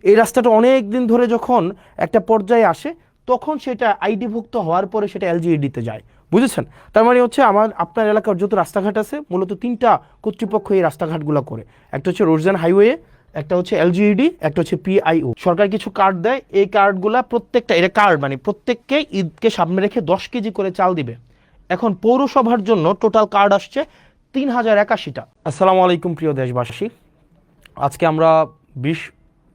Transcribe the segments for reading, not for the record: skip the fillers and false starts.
এই রাস্তাটা অনেক দিন ধরে যখন একটা পর্যায়ে আসে তখন সেটা আইডিভুক্ত হওয়ার পরে সেটা এলজিইডিতে যায়, বুঝেছেন? তার মানে হচ্ছে আপনার এলাকার যত রাস্তাঘাট আছে মূলত তিনটা কর্তৃপক্ষ এই রাস্তাঘাটগুলো করে। একটা হচ্ছে রোডস অ্যান্ড হাইওয়ে, একটা হচ্ছে এলজিইডি, একটা হচ্ছে পিআইও। সরকার কিছু কার্ড দেয়, এই কার্ডগুলা প্রত্যেকটা, এটা কার্ড মানে প্রত্যেককে ঈদকে সামনে রেখে 10 কেজি করে চাল দিবে। এখন পৌরসভার জন্য টোটাল কার্ড আসছে 3081টা। আসসালামু আলাইকুম প্রিয় দেশবাসী, আজকে আমরা 20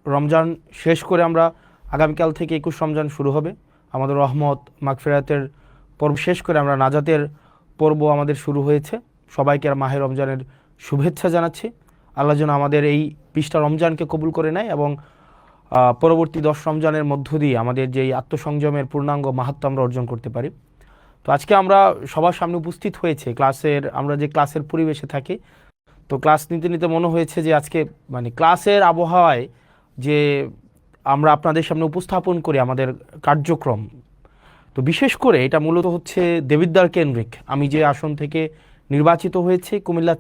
রমজান শেষ করে আমরা আগামীকাল থেকে 21 রমজান শুরু হবে। আমাদের রহমত মাগফিরাতের পর্ব শেষ করে আমরা নাজাতের পর্ব আমাদের শুরু হয়েছে। সবাইকে মাহে রমজানের শুভেচ্ছা জানাচ্ছি। আল্লাহ যেন আমাদের এই 20টা রমজানকে কবুল করে নেয় এবং পরবর্তী 10 রমজানের মধ্য দিয়ে আমাদের যেই আত্মসংযমের পূর্ণাঙ্গ মাহাত্ম্য আমরা অর্জন করতে পারি। তো আজকে আমরা সবার সামনে উপস্থিত হয়েছে আমরা যে ক্লাসের পরিবেশে থাকি। তো ক্লাস নিতে নিতে মনে হয়েছে যে আজকে মানে ক্লাসের আবহাওয়ায় যে আমরা আপনাদের সামনে উপস্থাপন করি আমাদের কার্যক্রম। তো বিশেষ করে এটা মূলত হচ্ছে দেবিদ্বার কেন্দ্রিক। আমি যে আসন থেকে নির্বাচিত হয়েছে কুমিল্লা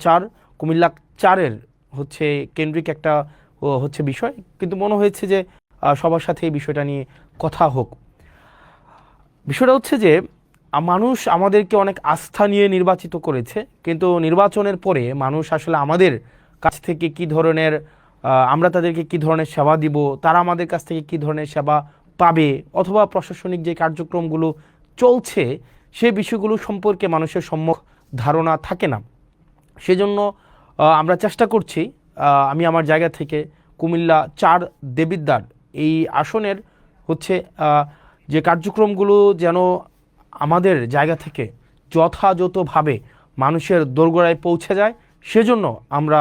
4-এর হচ্ছে কেন্দ্রিক একটা হচ্ছে বিষয়, কিন্তু মনে হয়েছে যে সবার সাথে এই বিষয়টা নিয়ে কথা হোক। বিষয়টা হচ্ছে যে মানুষ আমাদেরকে অনেক আস্থা নিয়ে নির্বাচিত করেছে, কিন্তু নির্বাচনের পরে মানুষ আসলে আমাদের কাছ থেকে কি ধরনের আমরা তাদেরকে কি ধরনের সেবা দিব, তারা আমাদের কাছ থেকে কি ধরনের সেবা পাবে, অথবা প্রশাসনিক যে কার্যক্রমগুলো চলছে সেই বিষয়গুলো সম্পর্কে মানুষের সম্যক ধারণা থাকে না। সেজন্য আমরা চেষ্টা করছি, আমি আমার জায়গা থেকে কুমিল্লা 4 দেবিদ্বার এই আসনের হচ্ছে যে কার্যক্রমগুলো যেন আমাদের জায়গা থেকে যথাযথভাবে মানুষের দোরগোড়ায় পৌঁছে যায়, সেজন্য আমরা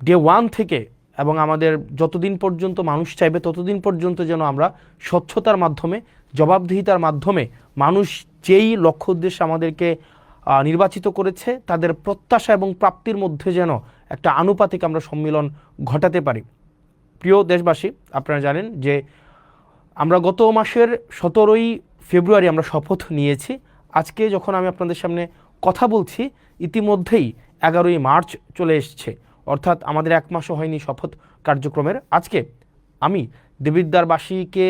ডে 1 থেকে এবং আমাদের যতদিন পর্যন্ত মানুষ চাইবে ততদিন পর্যন্ত যেন আমরা স্বচ্ছতার মাধ্যমে, জবাবদিহিতার মাধ্যমে মানুষ যেই লক্ষ্য উদ্দেশ্যে আমাদেরকে নির্বাচিত করেছে তাদের প্রত্যাশা এবং প্রাপ্তির মধ্যে যেন একটা আনুপাতিক আমরা সম্মিলন ঘটাতে পারি। প্রিয় দেশবাসী, আপনারা জানেন যে আমরা গত মাসের 17ই ফেব্রুয়ারি আমরা শপথ নিয়েছি। আজকে যখন আমি আপনাদের সামনে কথা বলছি ইতিমধ্যেই 11ই মার্চ চলে এসছে, অর্থাৎ আমাদের 1 মাসও হয়নি শপথ কার্যক্রমের। আজকে আমি দেবিদ্বারবাসীকে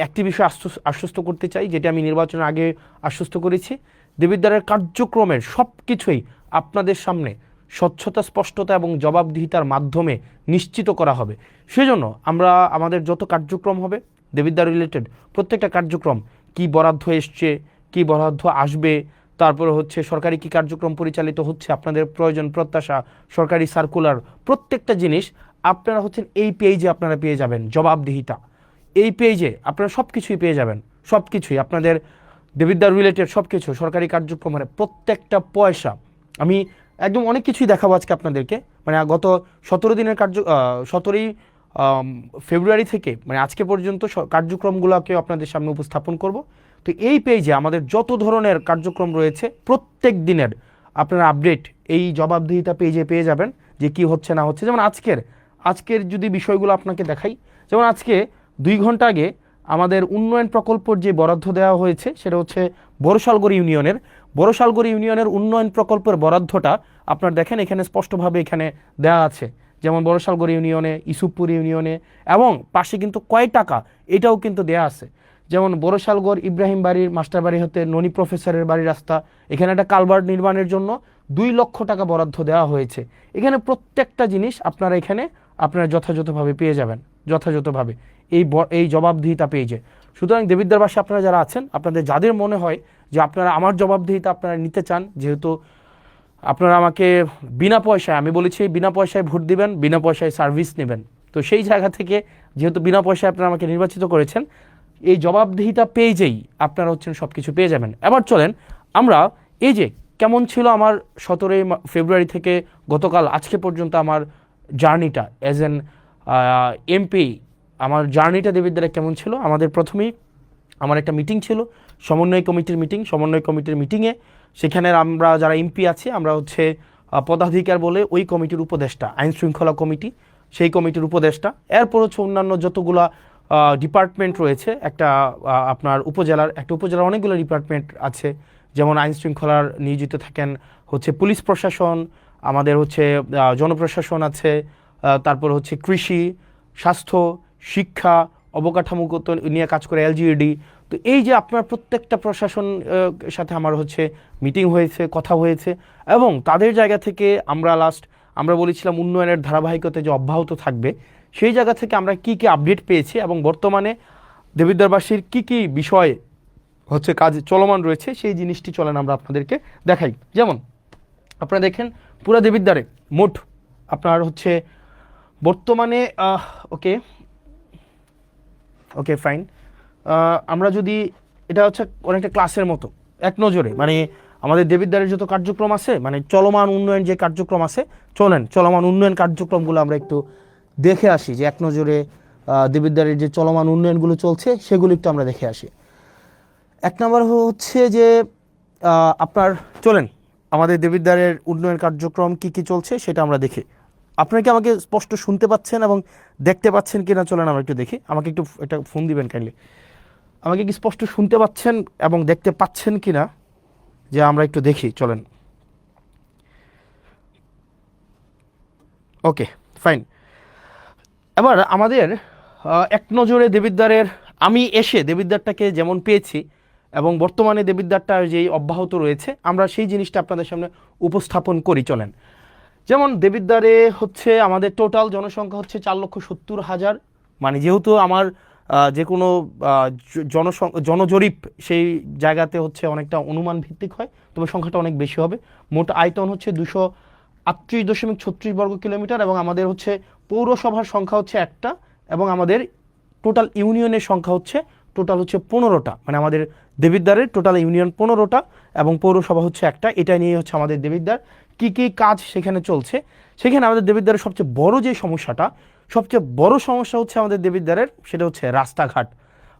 একটি বিষয় আশ্বস্ত করতে চাই, যেটা আমি নির্বাচনের আগে আশ্বস্ত করেছি। দেবিদ্বারের কার্যক্রমের সব কিছুই আপনাদের সামনে স্বচ্ছতা, স্পষ্টতা এবং জবাবদিহিতার মাধ্যমে নিশ্চিত করা হবে। সেজন্য আমরা আমাদের যত কার্যক্রম হবে দেবিদ্বার রিলেটেড প্রত্যেকটা কার্যক্রম, কি বরাদ্দ এসছে, কি বরাদ্দ আসবে, তারপরে হচ্ছে সরকারি কি কার্যক্রম পরিচালিত হচ্ছে, আপনাদের প্রয়োজন প্রত্যাশা, সরকারি সার্কুলার, প্রত্যেকটা জিনিস আপনারা হচ্ছেন এই পেজে আপনারা পেয়ে যাবেন। জবাবদিহিতা এই পেজে আপনারা সব কিছুই পেয়ে যাবেন, সব কিছুই আপনাদের দেবিদ্বার রিলেটেড সব কিছু সরকারি কার্যক্রমের প্রত্যেকটা পয়সা। আমি একদম অনেক কিছুই দেখাবো আজকে আপনাদেরকে। মানে গত 17 দিনের 17ই ফেব্রুয়ারি থেকে মানে আজকে পর্যন্ত কার্যক্রমগুলোকে আপনাদের সামনে উপস্থাপন করব। তো এই পেজে আমাদের যত ধরনের কার্যক্রম রয়েছে প্রত্যেক দিনের আপনারা আপডেট এই জবাবদিহিতা পেজে পেয়ে যাবেন, যে কি হচ্ছে না হচ্ছে। যেমন আজকের যদি বিষয়গুলো আপনাকে দেখাই, যেমন আজকে 2 ঘন্টা আগে আমাদের উন্নয়ন প্রকল্পের যে বরাদ্দ দেওয়া হয়েছে সেটা হচ্ছে বড়শালগড় ইউনিয়নের উন্নয়ন প্রকল্পের বরাদ্দটা আপনার দেখেন এখানে স্পষ্টভাবে এখানে দেওয়া আছে। যেমন বড়শালগড় ইউনিয়নে, ইসুফপুর ইউনিয়নে এবং পাশে কিন্তু কয় টাকা এটাও কিন্তু দেয়া আছে। যেমন বড়শালগড় ইব্রাহিম বাড়ির মাস্টার বাড়ি হতে ননী প্রফেসরের বাড়ির রাস্তা, এখানে একটা কালভার্ট নির্মাণের জন্য 2 লক্ষ টাকা বরাদ্দ দেওয়া হয়েছে। এখানে প্রত্যেকটা জিনিস আপনারা যথাযথভাবে পেয়ে যাবেন, যথাযথভাবে এই জবাবদিহিতা পেয়েছে। সুতরাং দেবিদ্বারবাসী আপনারা যারা আছেন, আপনাদের যাদের মনে হয় যে আপনারা আমার জবাবদিহিতা আপনারা নিতে চান, যেহেতু আপনারা আমাকে বিনা পয়সায়, আমি বলেছি বিনা পয়সায় ভোট দিবেন, বিনা পয়সায় সার্ভিস নেবেন, তো সেই জায়গা থেকে যেহেতু বিনা পয়সায় আপনারা আমাকে নির্বাচিত করেছেন, এই জবাবদিহিতা পেজেই আপনারা হচ্ছেন সব কিছু পেয়ে যাবেন। এবার চলেন আমরা এই যে কেমন ছিল আমার 17ই ফেব্রুয়ারি থেকে গতকাল আজকে পর্যন্ত আমার জার্নিটা অ্যাজ এন এমপি, আমার জার্নিটা দেবিদ্বারে কেমন ছিল। আমাদের প্রথমেই আমার একটা মিটিং ছিল, সমন্বয় কমিটির মিটিংয়ে সেখানে আমরা যারা এমপি আছি আমরা হচ্ছে পদাধিকার বলে ওই কমিটির উপদেষ্টা, আইন শৃঙ্খলা কমিটি সেই কমিটির উপদেষ্টা, এরপর হচ্ছে অন্যান্য যতগুলা ডিপার্টমেন্ট রয়েছে। আপনার উপজেলার অনেকগুলো ডিপার্টমেন্ট আছে, যেমন আইন শৃঙ্খলার নিয়োজিত থাকেন হচ্ছে পুলিশ প্রশাসন, আমাদের হচ্ছে জনপ্রশাসন আছে, তারপর হচ্ছে কৃষি, স্বাস্থ্য, শিক্ষা, অবকাঠামোগত নিয়ে কাজ করে এলজিইডি। তো এই যে আপনার প্রত্যেকটা প্রশাসন সাথে আমার হচ্ছে মিটিং হয়েছে, কথা হয়েছে, এবং তাদের জায়গা থেকে আমরা বলেছিলাম উন্নয়নের ধারাবাহিকতা যে অব্যাহত থাকবে, সেই জায়গা থেকে আমরা কি কি আপডেট পেয়েছি এবং বর্তমানে দেবিদ্বারবাসীর কি কি বিষয় হচ্ছে কাজ চলমান রয়েছে, সেই জিনিসটি চলেন আমরা আপনাদেরকে দেখাই। যেমন আপনারা দেখেন পুরা দেবিদ্বারে মোট আপনার হচ্ছে বর্তমানে ওকে ওকে ফাইন, আমরা যদি এটা হচ্ছে অনেকটা ক্লাসের মতো এক নজরে, মানে আমাদের দেবিদ্বারের যত কার্যক্রম আছে, মানে চলমান উন্নয়ন যে কার্যক্রম আছে, চলেন চলমান উন্নয়ন কার্যক্রমগুলো আমরা একটু দেখে আসি, যে এক নজরে দেবিদ্বারের যে চলমান উন্নয়নগুলো চলছে সেগুলো একটু আমরা দেখে আসি। এক নম্বর হচ্ছে যে আপনার চলেন আমাদের দেবিদ্বারের উন্নয়ন কার্যক্রম কি কি চলছে সেটা আমরা দেখি। আপনারা কি আমাকে স্পষ্ট শুনতে পাচ্ছেন এবং দেখতে পাচ্ছেন কিনা চলেন আমরা একটু দেখি। আমাকে একটু এটা ফোন দিবেন কাইন্ডলি, আমাকে কি স্পষ্ট শুনতে পাচ্ছেন এবং দেখতে পাচ্ছেন কিনা, যে আমরা একটু দেখি চলেন। Okay fine. এবার আমাদের এক নজরে দেবিদ্বারের, আমি এসে দেবিদ্বারটাকে যেমন পেয়েছি এবং বর্তমানে দেবিদ্বারটা যেই অব্যাহত রয়েছে, আমরা সেই জিনিসটা আপনাদের সামনে উপস্থাপন করি চলেন। যেমন দেবিদ্বারে হচ্ছে আমাদের টোটাল জনসংখ্যা হচ্ছে 4,70,000, মানে যেহেতু আমার যে কোনো জনজরিপ সেই জায়গাতে হচ্ছে অনেকটা অনুমান ভিত্তিক হয়, তবে সংখ্যাটা অনেক বেশি হবে। মোট আয়তন হচ্ছে 238.36 বর্গ কিলোমিটার, এবং আমাদের হচ্ছে পৌরসভার সংখ্যা হচ্ছে একটা, এবং আমাদের টোটাল ইউনিয়নের সংখ্যা হচ্ছে টোটাল হচ্ছে 15টা, মানে আমাদের দেবিদ্বারের টোটাল ইউনিয়ন 15টা এবং পৌরসভা হচ্ছে একটা। এটা নিয়ে হচ্ছে আমাদের দেবিদ্বার কি কি কাজ সেখানে চলছে। সেখানে আমাদের দেবিদ্বারের সবচেয়ে বড় যে সমস্যাটা, সবচেয়ে বড় সমস্যা হচ্ছে আমাদের দেবিদ্বারের, সেটা হচ্ছে রাস্তাঘাট।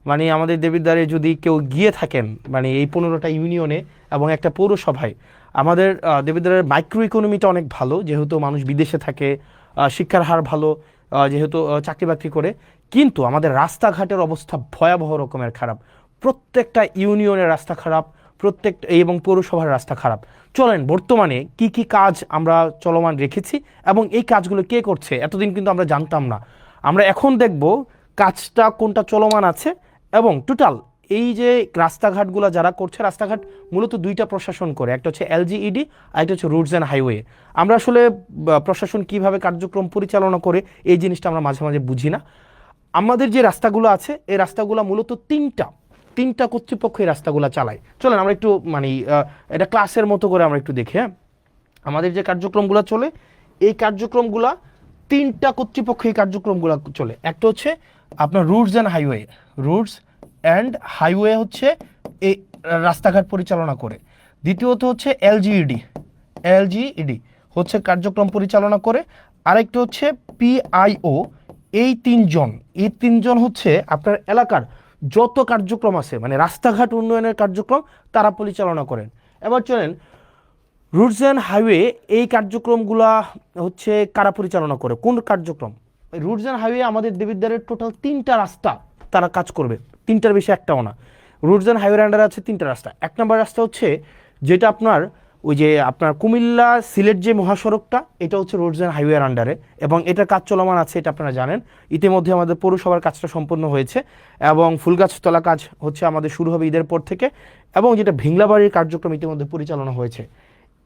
মানে আমাদের দেবিদ্বারে যদি কেউ গিয়ে থাকেন, মানে এই 15টা ইউনিয়নে এবং একটা পৌরসভায়, আমাদের দেবিদ্বারের মাইক্রো ইকোনমিটা অনেক ভালো, যেহেতু মানুষ বিদেশে থাকে, শিক্ষার হার ভালো, যেহেতু চাকরি বাকরি করে, কিন্তু আমাদের রাস্তাঘাটের অবস্থা ভয়াবহ রকমের খারাপ। প্রত্যেকটা ইউনিয়নের রাস্তা খারাপ, প্রত্যেকটা এবং পৌরসভার রাস্তা খারাপ। চলেন বর্তমানে কি কি কাজ আমরা চলমান রেখেছি এবং এই কাজগুলো কে করছে, এতদিন কিন্তু আমরা জানতাম না। আমরা এখন দেখব কাজটা কোনটা চলমান আছে, এবং টোটাল এই যে রাস্তাঘাটগুলো যারা করছে, রাস্তাঘাট মূলত দুইটা প্রশাসন করে, একটা হচ্ছে এলজিইডি আর একটা হচ্ছে রুটস অ্যান্ড হাইওয়ে। আমরা আসলে প্রশাসন কিভাবে কার্যক্রম পরিচালনা করে এই জিনিসটা আমরা মাঝে মাঝে বুঝি না। আমাদের যে রাস্তাগুলো আছে এই রাস্তাগুলো মূলত তিনটা কর্তৃপক্ষ এই রাস্তাগুলো চালায়। চলেন আমরা একটু মানে এটা ক্লাসের মতো করে আমরা একটু দেখি। হ্যাঁ, আমাদের যে কার্যক্রমগুলো চলে, এই কার্যক্রমগুলা তিনটা কর্তৃপক্ষ এই কার্যক্রমগুলো চলে। একটা হচ্ছে আপনার রুটস অ্যান্ড হাইওয়ে হচ্ছে এই রাস্তাঘাট পরিচালনা করে। দ্বিতীয়ত হচ্ছে এলজিইডি হচ্ছে কার্যক্রম পরিচালনা করে। আরেকটা হচ্ছে পিআইও। এই তিনজন হচ্ছে আপনার এলাকার যত কার্যক্রম আছে, মানে রাস্তাঘাট উন্নয়নের কার্যক্রম তারা পরিচালনা করেন। এবার চলেন রুটস অ্যান্ড হাইওয়ে, এই কার্যক্রমগুলা হচ্ছে কারা পরিচালনা করে, কোন কার্যক্রম? রুটস অ্যান্ড হাইওয়ে আমাদের দেবিদ্বারের টোটাল 3টা রাস্তা তারা কাজ করবে, 3টার বেশি একটাও না। রুটস অ্যান্ড হাইওয়ের আন্ডারে আছে 3টা রাস্তা। এক নম্বর রাস্তা হচ্ছে যেটা আপনার ওই যে আপনার কুমিল্লা সিলেট যে মহাসড়কটা, এটা হচ্ছে রোডস অ্যান্ড হাইওয়ের আন্ডারে, এবং এটার কাজ চলমান আছে, এটা আপনারা জানেন। ইতিমধ্যে আমাদের পৌরসভার কাজটা সম্পন্ন হয়েছে, এবং ফুলগাছতলা কাজ হচ্ছে আমাদের শুরু হবে ঈদের পর থেকে, এবং যেটা ভিংলাবাড়ির কার্যক্রম ইতিমধ্যে পরিচালনা হয়েছে।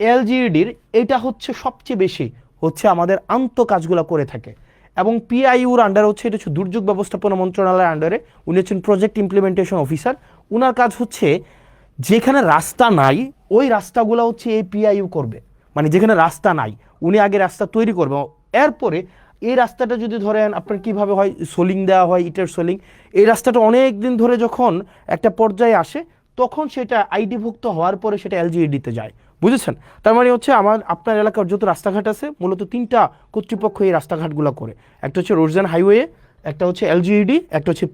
এলজিইডির এটা হচ্ছে সবচেয়ে বেশি হচ্ছে আমাদের আন্ত কাজগুলো করে থাকে, এবং পিআইউর আন্ডারে হচ্ছে এটা হচ্ছে দুর্যোগ ব্যবস্থাপনা মন্ত্রণালয়ের আন্ডারে, উনি হচ্ছেন প্রজেক্ট ইমপ্লিমেন্টেশন অফিসার। উনার কাজ হচ্ছে যেখানে রাস্তা নাই ওই রাস্তাগুলো হচ্ছে এই পিআইইউ করবে, মানে যেখানে রাস্তা নাই উনি আগে রাস্তা তৈরি করবে, এরপরে এই রাস্তাটা যদি ধরেন আপনার কিভাবে হয় সোলিং দেওয়া হয়, ইটের সোলিং, এই রাস্তাটা অনেক দিন ধরে যখন একটা পর্যায়ে আসে তখন সেটা আইডিভুক্ত হওয়ার পরে সেটা এলজিইডিতে যায়, বুঝেছেন? তার মানে হচ্ছে আপনার এলাকার যত রাস্তাঘাট আছে মূলত 3টা কর্তৃপক্ষ এই রাস্তাঘাটগুলো করে। একটা হচ্ছে রোডস অ্যান্ড হাইওয়ে, একটা হচ্ছে এলজিইডি, একটা হচ্ছে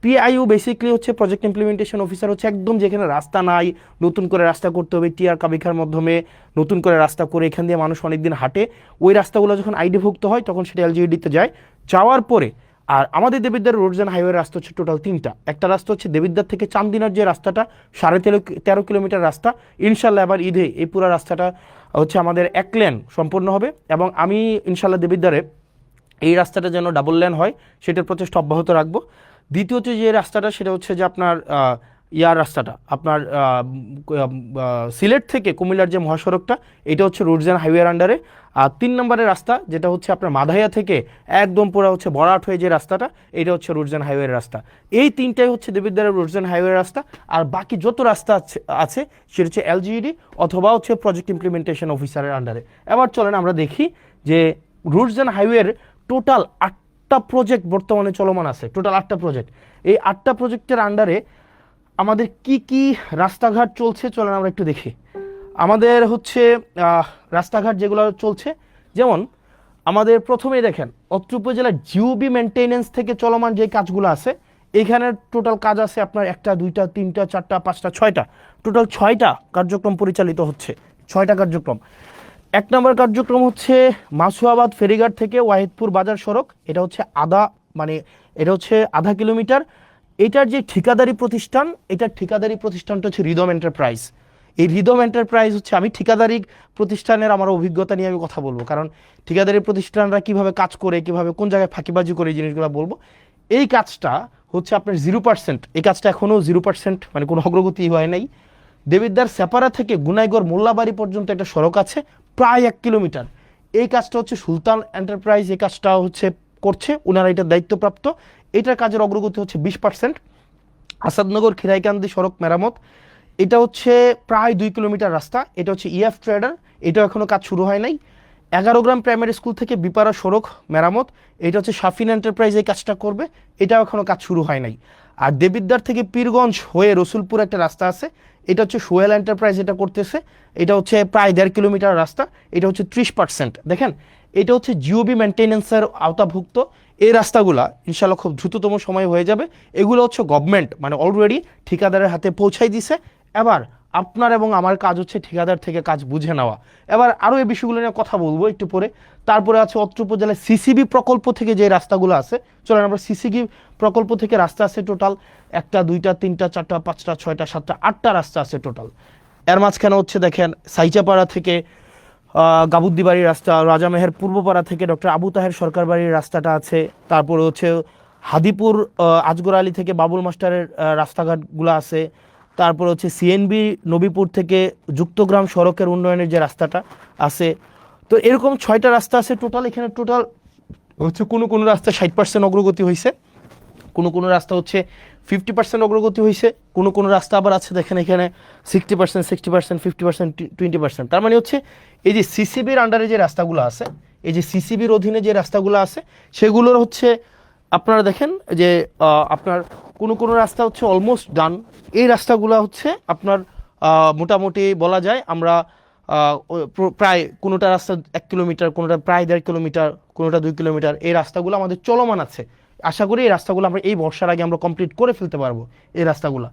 পিআইও বেসিক্যালি হচ্ছে প্রজেক্ট ইমপ্লিমেন্টেশন অফিসার, হচ্ছে একদম যেখানে রাস্তা নাই নতুন করে রাস্তা করতে হবে, টিআর কাবিখার মাধ্যমে নতুন করে রাস্তা করে এখান দিয়ে মানুষ অনেকদিন হাঁটে, ওই রাস্তাগুলো যখন আইডিভুক্ত হয় তখন সেটা এলজিইডিতে যায়। যাওয়ার পরে আর আমাদের দেবিদ্বার রোডস অ্যান্ড হাইওয়ে রাস্তা হচ্ছে টোটাল 3টা। একটা রাস্তা হচ্ছে দেবিদ্বার থেকে চান্দিনার যে রাস্তাটা 13.5 কিলোমিটার রাস্তা, ইনশাল্লাহ এবার ঈদে এই পুরো রাস্তাটা হচ্ছে আমাদের 1 লেন সম্পন্ন হবে, এবং আমি ইনশাল্লাহ দেবিদ্বারে এই রাস্তাটা যেন ডাবল লেন হয় সেটার প্রচেষ্টা অব্যাহত রাখবো। দ্বিতীয়ত যে রাস্তাটা সেটা হচ্ছে যে আপনার রাস্তাটা আপনার সিলেট থেকে কুমিল্লার যে মহাসড়কটা, এটা হচ্ছে রুটস অ্যান্ড হাইওয়ের আন্ডারে। আর 3 নম্বরের রাস্তা যেটা হচ্ছে আপনার মাধাইয়া থেকে একদম পুরো হচ্ছে বরাট হয়ে যে রাস্তাটা, এটা হচ্ছে রুটস অ্যান্ড হাইওয়ের রাস্তা। এই তিনটাই হচ্ছে দেবিদ্বারের রুটস অ্যান্ড হাইওয়ের রাস্তা। আর বাকি যত রাস্তা আছে সেটা হচ্ছে এলজিইডি অথবা হচ্ছে প্রজেক্ট ইমপ্লিমেন্টেশন অফিসারের আন্ডারে। এবার চলেন আমরা দেখি যে রুটস অ্যান্ড হাইওয়ের টোটাল 8টা প্রজেক্ট বর্তমানে চলমান আছে, টোটাল 8টা প্রজেক্ট। এই 8টা প্রজেক্টের আন্ডারে আমাদের কি কি রাস্তাঘাট চলছে চলেন আমরা একটু দেখি। আমাদের হচ্ছে রাস্তাঘাট যেগুলো চলছে, যেমন আমাদের প্রথমেই দেখেন অত্র উপজেলার জিওবি মেনটেনেন্স থেকে চলমান যে কাজগুলো আছে, এখানে টোটাল কাজ আছে আপনার 1টা 2টা 3টা 4টা 5টা 6টা, টোটাল 6টা কার্যক্রম পরিচালিত হচ্ছে, 6টা কার্যক্রম। 1 নম্বর কার্যক্রম হচ্ছে মাসুয়াবাদ ফেরিঘাট থেকে ওয়াহিদপুর বাজার সড়ক, এটা হচ্ছে আধা কিলোমিটার। এটার যে ঠিকাদারি প্রতিষ্ঠান, এটার ঠিকাদারি প্রতিষ্ঠানটা হচ্ছে রিদম এন্টারপ্রাইজ। এই রিদম এন্টারপ্রাইজ হচ্ছে, আমি ঠিকাদারি প্রতিষ্ঠানের আমার অভিজ্ঞতা নিয়ে আমি কথা বলবো, কারণ ঠিকাদারি প্রতিষ্ঠানরা কিভাবে কাজ করে, কিভাবে কোন জায়গায় ফাঁকিবাজি করে, এই জিনিসগুলো বলবো। এই কাজটা হচ্ছে আপনার 0%, এই কাজটা এখনও 0%, মানে কোনো অগ্রগতি হয় নাই। দেবিদ্বার সেপারা থেকে গুনাইগড় মোল্লাবাড়ি পর্যন্ত একটা সড়ক আছে প্রায় 1 কিলোমিটার। এই কাজটা হচ্ছে সুলতান এন্টারপ্রাইজ এই কাজটা হচ্ছে করছে, ওনারা এটার দায়িত্বপ্রাপ্ত। এটার কাজের অগ্রগতি হচ্ছে 20%। আসাদনগর খিরাইকান্দি সড়ক মেরামত, এটা হচ্ছে প্রায় 2 কিলোমিটার রাস্তা, এটা হচ্ছে ইএফ ট্রেডার, এটাও এখনও কাজ শুরু হয় নাই। 11 গ্রাম প্রাইমারি স্কুল থেকে বিপাড়া সড়ক মেরামত, এটা হচ্ছে শাফিন এন্টারপ্রাইজ এই কাজটা করবে, এটাও এখনও কাজ শুরু হয় নাই। আর দেবিদ্বার থেকে পীরগঞ্জ হয়ে রসুলপুর একটা রাস্তা আছে, এটা হচ্ছে সোহেল এন্টারপ্রাইজ এটা করতেছে, এটা হচ্ছে প্রায় 1.5 কিলোমিটার রাস্তা, এটা হচ্ছে 30%। দেখেন এটা হচ্ছে জিওবি মেনটেন্যান্সের আওতাভুক্ত। এই রাস্তাগুলা ইনশাল্লাহ খুব দ্রুততম সময় হয়ে যাবে। এগুলো হচ্ছে গভর্নমেন্ট মানে অলরেডি ঠিকাদারের হাতে পৌঁছাই দিছে। এবার আপনার এবং আমার কাজ হচ্ছে ঠিকাদার থেকে কাজ বুঝে নেওয়া। এবার আরও এই বিষয়গুলো নিয়ে কথা বলবো একটু পরে। তারপরে আছে অত্র উপজেলায় সিসিবি প্রকল্প থেকে যে রাস্তাগুলো আছে, চলেন আমরা সিসিবি প্রকল্প থেকে রাস্তা আছে টোটাল 1টা 2টা 3টা 4টা 5টা 6টা 7টা 8টা রাস্তা আছে টোটাল। এর মাঝখানে হচ্ছে দেখেন সাইচাপাড়া থেকে গাবুদ্দিবাড়ির রাস্তা, রাজামেহের পূর্বপাড়া থেকে ডক্টর আবু তাহের সরকার বাড়ির রাস্তাটা আছে। তারপরে হচ্ছে হাদিপুর আজগর আলী থেকে বাবুল মাস্টারের রাস্তাঘাটগুলো আছে। তারপর হচ্ছে সিএনবি নবীপুর থেকে যুক্তগ্রাম সড়কের উন্নয়নের যে রাস্তাটা আছে। তো এরকম 6টা রাস্তা আছে টোটাল। এখানে টোটাল হচ্ছে কোনো রাস্তা 60% অগ্রগতি হয়েছে, কোনো রাস্তা হচ্ছে 50% অগ্রগতি হয়েছে, কোনো রাস্তা আবার আছে দেখেন এখানে 60%, 60%, 50%, 20%। তার মানে হচ্ছে এই যে সিসিবির আন্ডারে যে রাস্তাগুলো আছে, এই যে সিসিবির অধীনে যে রাস্তাগুলো আছে, সেগুলোর হচ্ছে আপনারা দেখেন যে আপনার কোনো রাস্তা হচ্ছে অলমোস্ট ডান। এই রাস্তাগুলো হচ্ছে আপনার মোটামুটি বলা যায় আমরা প্রায় কোনোটা রাস্তা 1 কিলোমিটার, কোনোটা প্রায় 1.5 কিলোমিটার, কোনোটা 2 কিলোমিটার, এই রাস্তাগুলো আমাদের চলমান আছে। আশা করি এই রাস্তাগুলো আমরা এই বর্ষার আগে আমরা কমপ্লিট করে ফেলতে পারবো এই রাস্তাগুলো।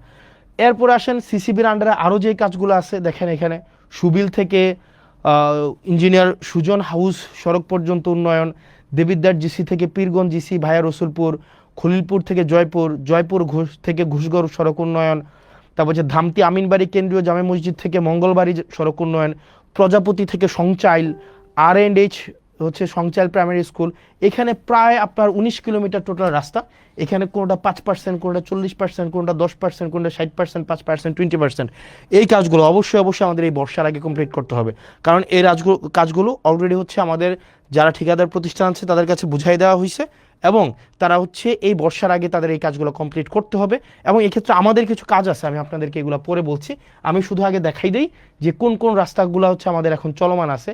এরপরে আসেন সিসিবির আন্ডারে আরও যে কাজগুলো আছে, দেখেন এখানে সুবিল থেকে ইঞ্জিনিয়ার সুজন হাউস সড়ক পর্যন্ত উন্নয়ন, দেবিদ্বার জিসি থেকে পীরগঞ্জ জিসি ভায়া রসুলপুর, খলিলপুর থেকে জয়পুর ঘোষ থেকে ঘুষগড় সড়ক উন্নয়ন, তারপর হচ্ছে ধামতি আমিনবাড়ি কেন্দ্রীয় জামে মসজিদ থেকে মঙ্গলবাড়ি সড়ক উন্নয়ন, প্রজাপতি থেকে সংচাইল, R&H হচ্ছে সংচাইল প্রাইমারি স্কুল। এখানে প্রায় আপনার 19 কিলোমিটার টোটাল রাস্তা। এখানে কোনোটা 5%, কোনোটা 40%, কোনোটা 10%, কোনোটা 60%, 5%, 20%। এই কাজগুলো অবশ্যই আমাদের এই বর্ষার আগে কমপ্লিট করতে হবে, কারণ এই কাজগুলো অলরেডি হচ্ছে আমাদের যারা ঠিকাদার প্রতিষ্ঠান আছে তাদের কাছে বুঝাই দেওয়া হয়েছে, এবং তারা হচ্ছে এই বর্ষার আগে তাদের এই কাজগুলো কমপ্লিট করতে হবে। এবং এক্ষেত্রে আমাদের কিছু কাজ আছে, আমি আপনাদেরকে এগুলো পরে বলছি। আমি শুধু আগে দেখাই দিই যে কোন রাস্তাগুলো হচ্ছে আমাদের এখন চলমান আছে।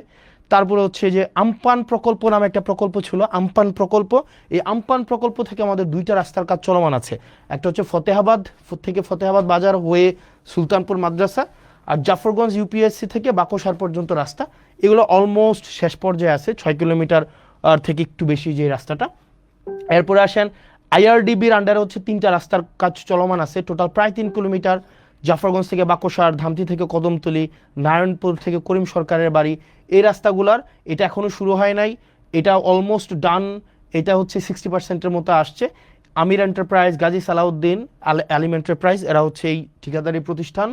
তারপরে হচ্ছে যে আমপান প্রকল্প নামে একটা প্রকল্প ছিল, আমপান প্রকল্প। এই আমপান প্রকল্প থেকে আমাদের 2টা রাস্তার কাজ চলমান আছে। একটা হচ্ছে ফতেহাবাদ বাজার হয়ে সুলতানপুর মাদ্রাসা, আর জাফরগঞ্জ ইউপিএসসি থেকে বাকশার পর্যন্ত রাস্তা। এগুলো অলমোস্ট শেষ পর্যায়ে আছে, 6 কিলোমিটার থেকে একটু বেশি যে রাস্তাটা। এরপরে আসেন আইআরডিবির আন্ডারে হচ্ছে 3টা রাস্তার কাজ চলমান আছে, টোটাল প্রায় 3 কিলোমিটার। জাফরগঞ্জ থেকে বাকশার, ধামতি থেকে কদমতলি, নারায়ণপুর থেকে করিম সরকারের বাড়ি, এই রাস্তাগুলার এটা এখনও শুরু হয় নাই, এটা অলমোস্ট ডান। এটা হচ্ছে 60%-এর মতো আসছে। আমির এন্টারপ্রাইজ, গাজী সালাউদ্দিন, আলিম এন্টারপ্রাইজ, এরা হচ্ছে এই ঠিকাদারি প্রতিষ্ঠান।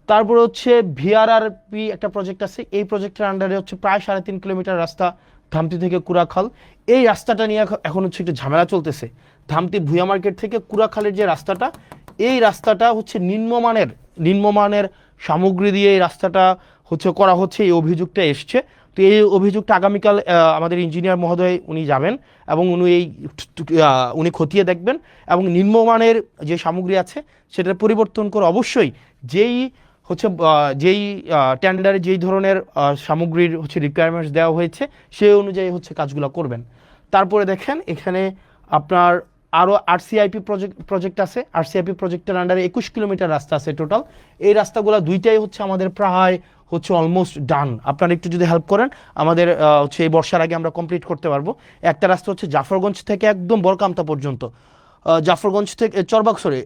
তারপরে হচ্ছে ভিআরআরপি একটা প্রজেক্ট আছে, এই প্রজেক্টের আন্ডারে হচ্ছে প্রায় 3.5 কিলোমিটার রাস্তা। ধামতি থেকে কুড়াখাল, এই রাস্তাটা নিয়ে এখন হচ্ছে একটু ঝামেলা চলতেছে। ধামতি ভুয়া মার্কেট থেকে কুড়াখালের যে রাস্তাটা, এই রাস্তাটা হচ্ছে নিম্নমানের সামগ্রী দিয়ে এই রাস্তাটা হচ্ছে করা হচ্ছে, এই অভিযোগটা এসছে। তো এই অভিযোগটা আগামীকাল আমাদের ইঞ্জিনিয়ার মহোদয় উনি যাবেন এবং উনি খতিয়ে দেখবেন এবং নিম্নমানের যে সামগ্রী আছে সেটা পরিবর্তন করে অবশ্যই যেই টেন্ডারে যেই ধরনের সামগ্রীর হচ্ছে রিকোয়ারমেন্টস দেওয়া হয়েছে সেই অনুযায়ী হচ্ছে কাজগুলো করবেন। তারপরে দেখেন এখানে আপনার আরও আরসিআইপি প্রজেক্ট আছে। আরসিআইপি প্রজেক্টের আন্ডারে 21 কিলোমিটার রাস্তা আছে টোটাল। এই রাস্তাগুলো দুইটাই হচ্ছে আমাদের প্রায় হচ্ছে অলমোস্ট ডান। আপনারা একটু যদি হেল্প করেন আমাদের হচ্ছে এই বর্ষার আগে আমরা কমপ্লিট করতে পারবো। একটা রাস্তা হচ্ছে জাফরগঞ্জ থেকে একদম বরকামতা পর্যন্ত, জাফরগঞ্জ থেকে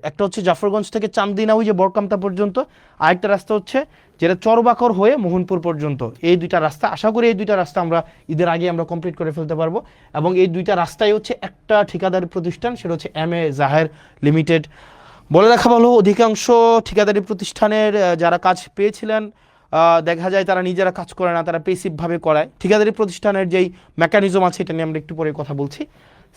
একটা হচ্ছে জাফরগঞ্জ থেকে চান্দিনা ওই যে বরকামতা পর্যন্ত, আরেকটা রাস্তা হচ্ছে যেটা চরবাকর হয়ে মোহনপুর পর্যন্ত। এই দুইটা রাস্তা, আশা করি এই দুইটা রাস্তা আমরা ঈদের আগে আমরা কমপ্লিট করে ফেলতে পারবো। এবং এই দুইটা রাস্তায় হচ্ছে একটা ঠিকাদারি প্রতিষ্ঠান, সেটা হচ্ছে MA জাহের লিমিটেড। বলে রাখা ভালো, অধিকাংশ ঠিকাদারি প্রতিষ্ঠানের যারা কাজ পেয়েছিলেন দেখা যায় তারা নিজেরা কাজ করে না, তারা পেসিভভাবে করায়। ঠিকাদারি প্রতিষ্ঠানের যেই মেকানিজম আছে এটা নিয়ে আমরা একটু পরে কথা বলছি।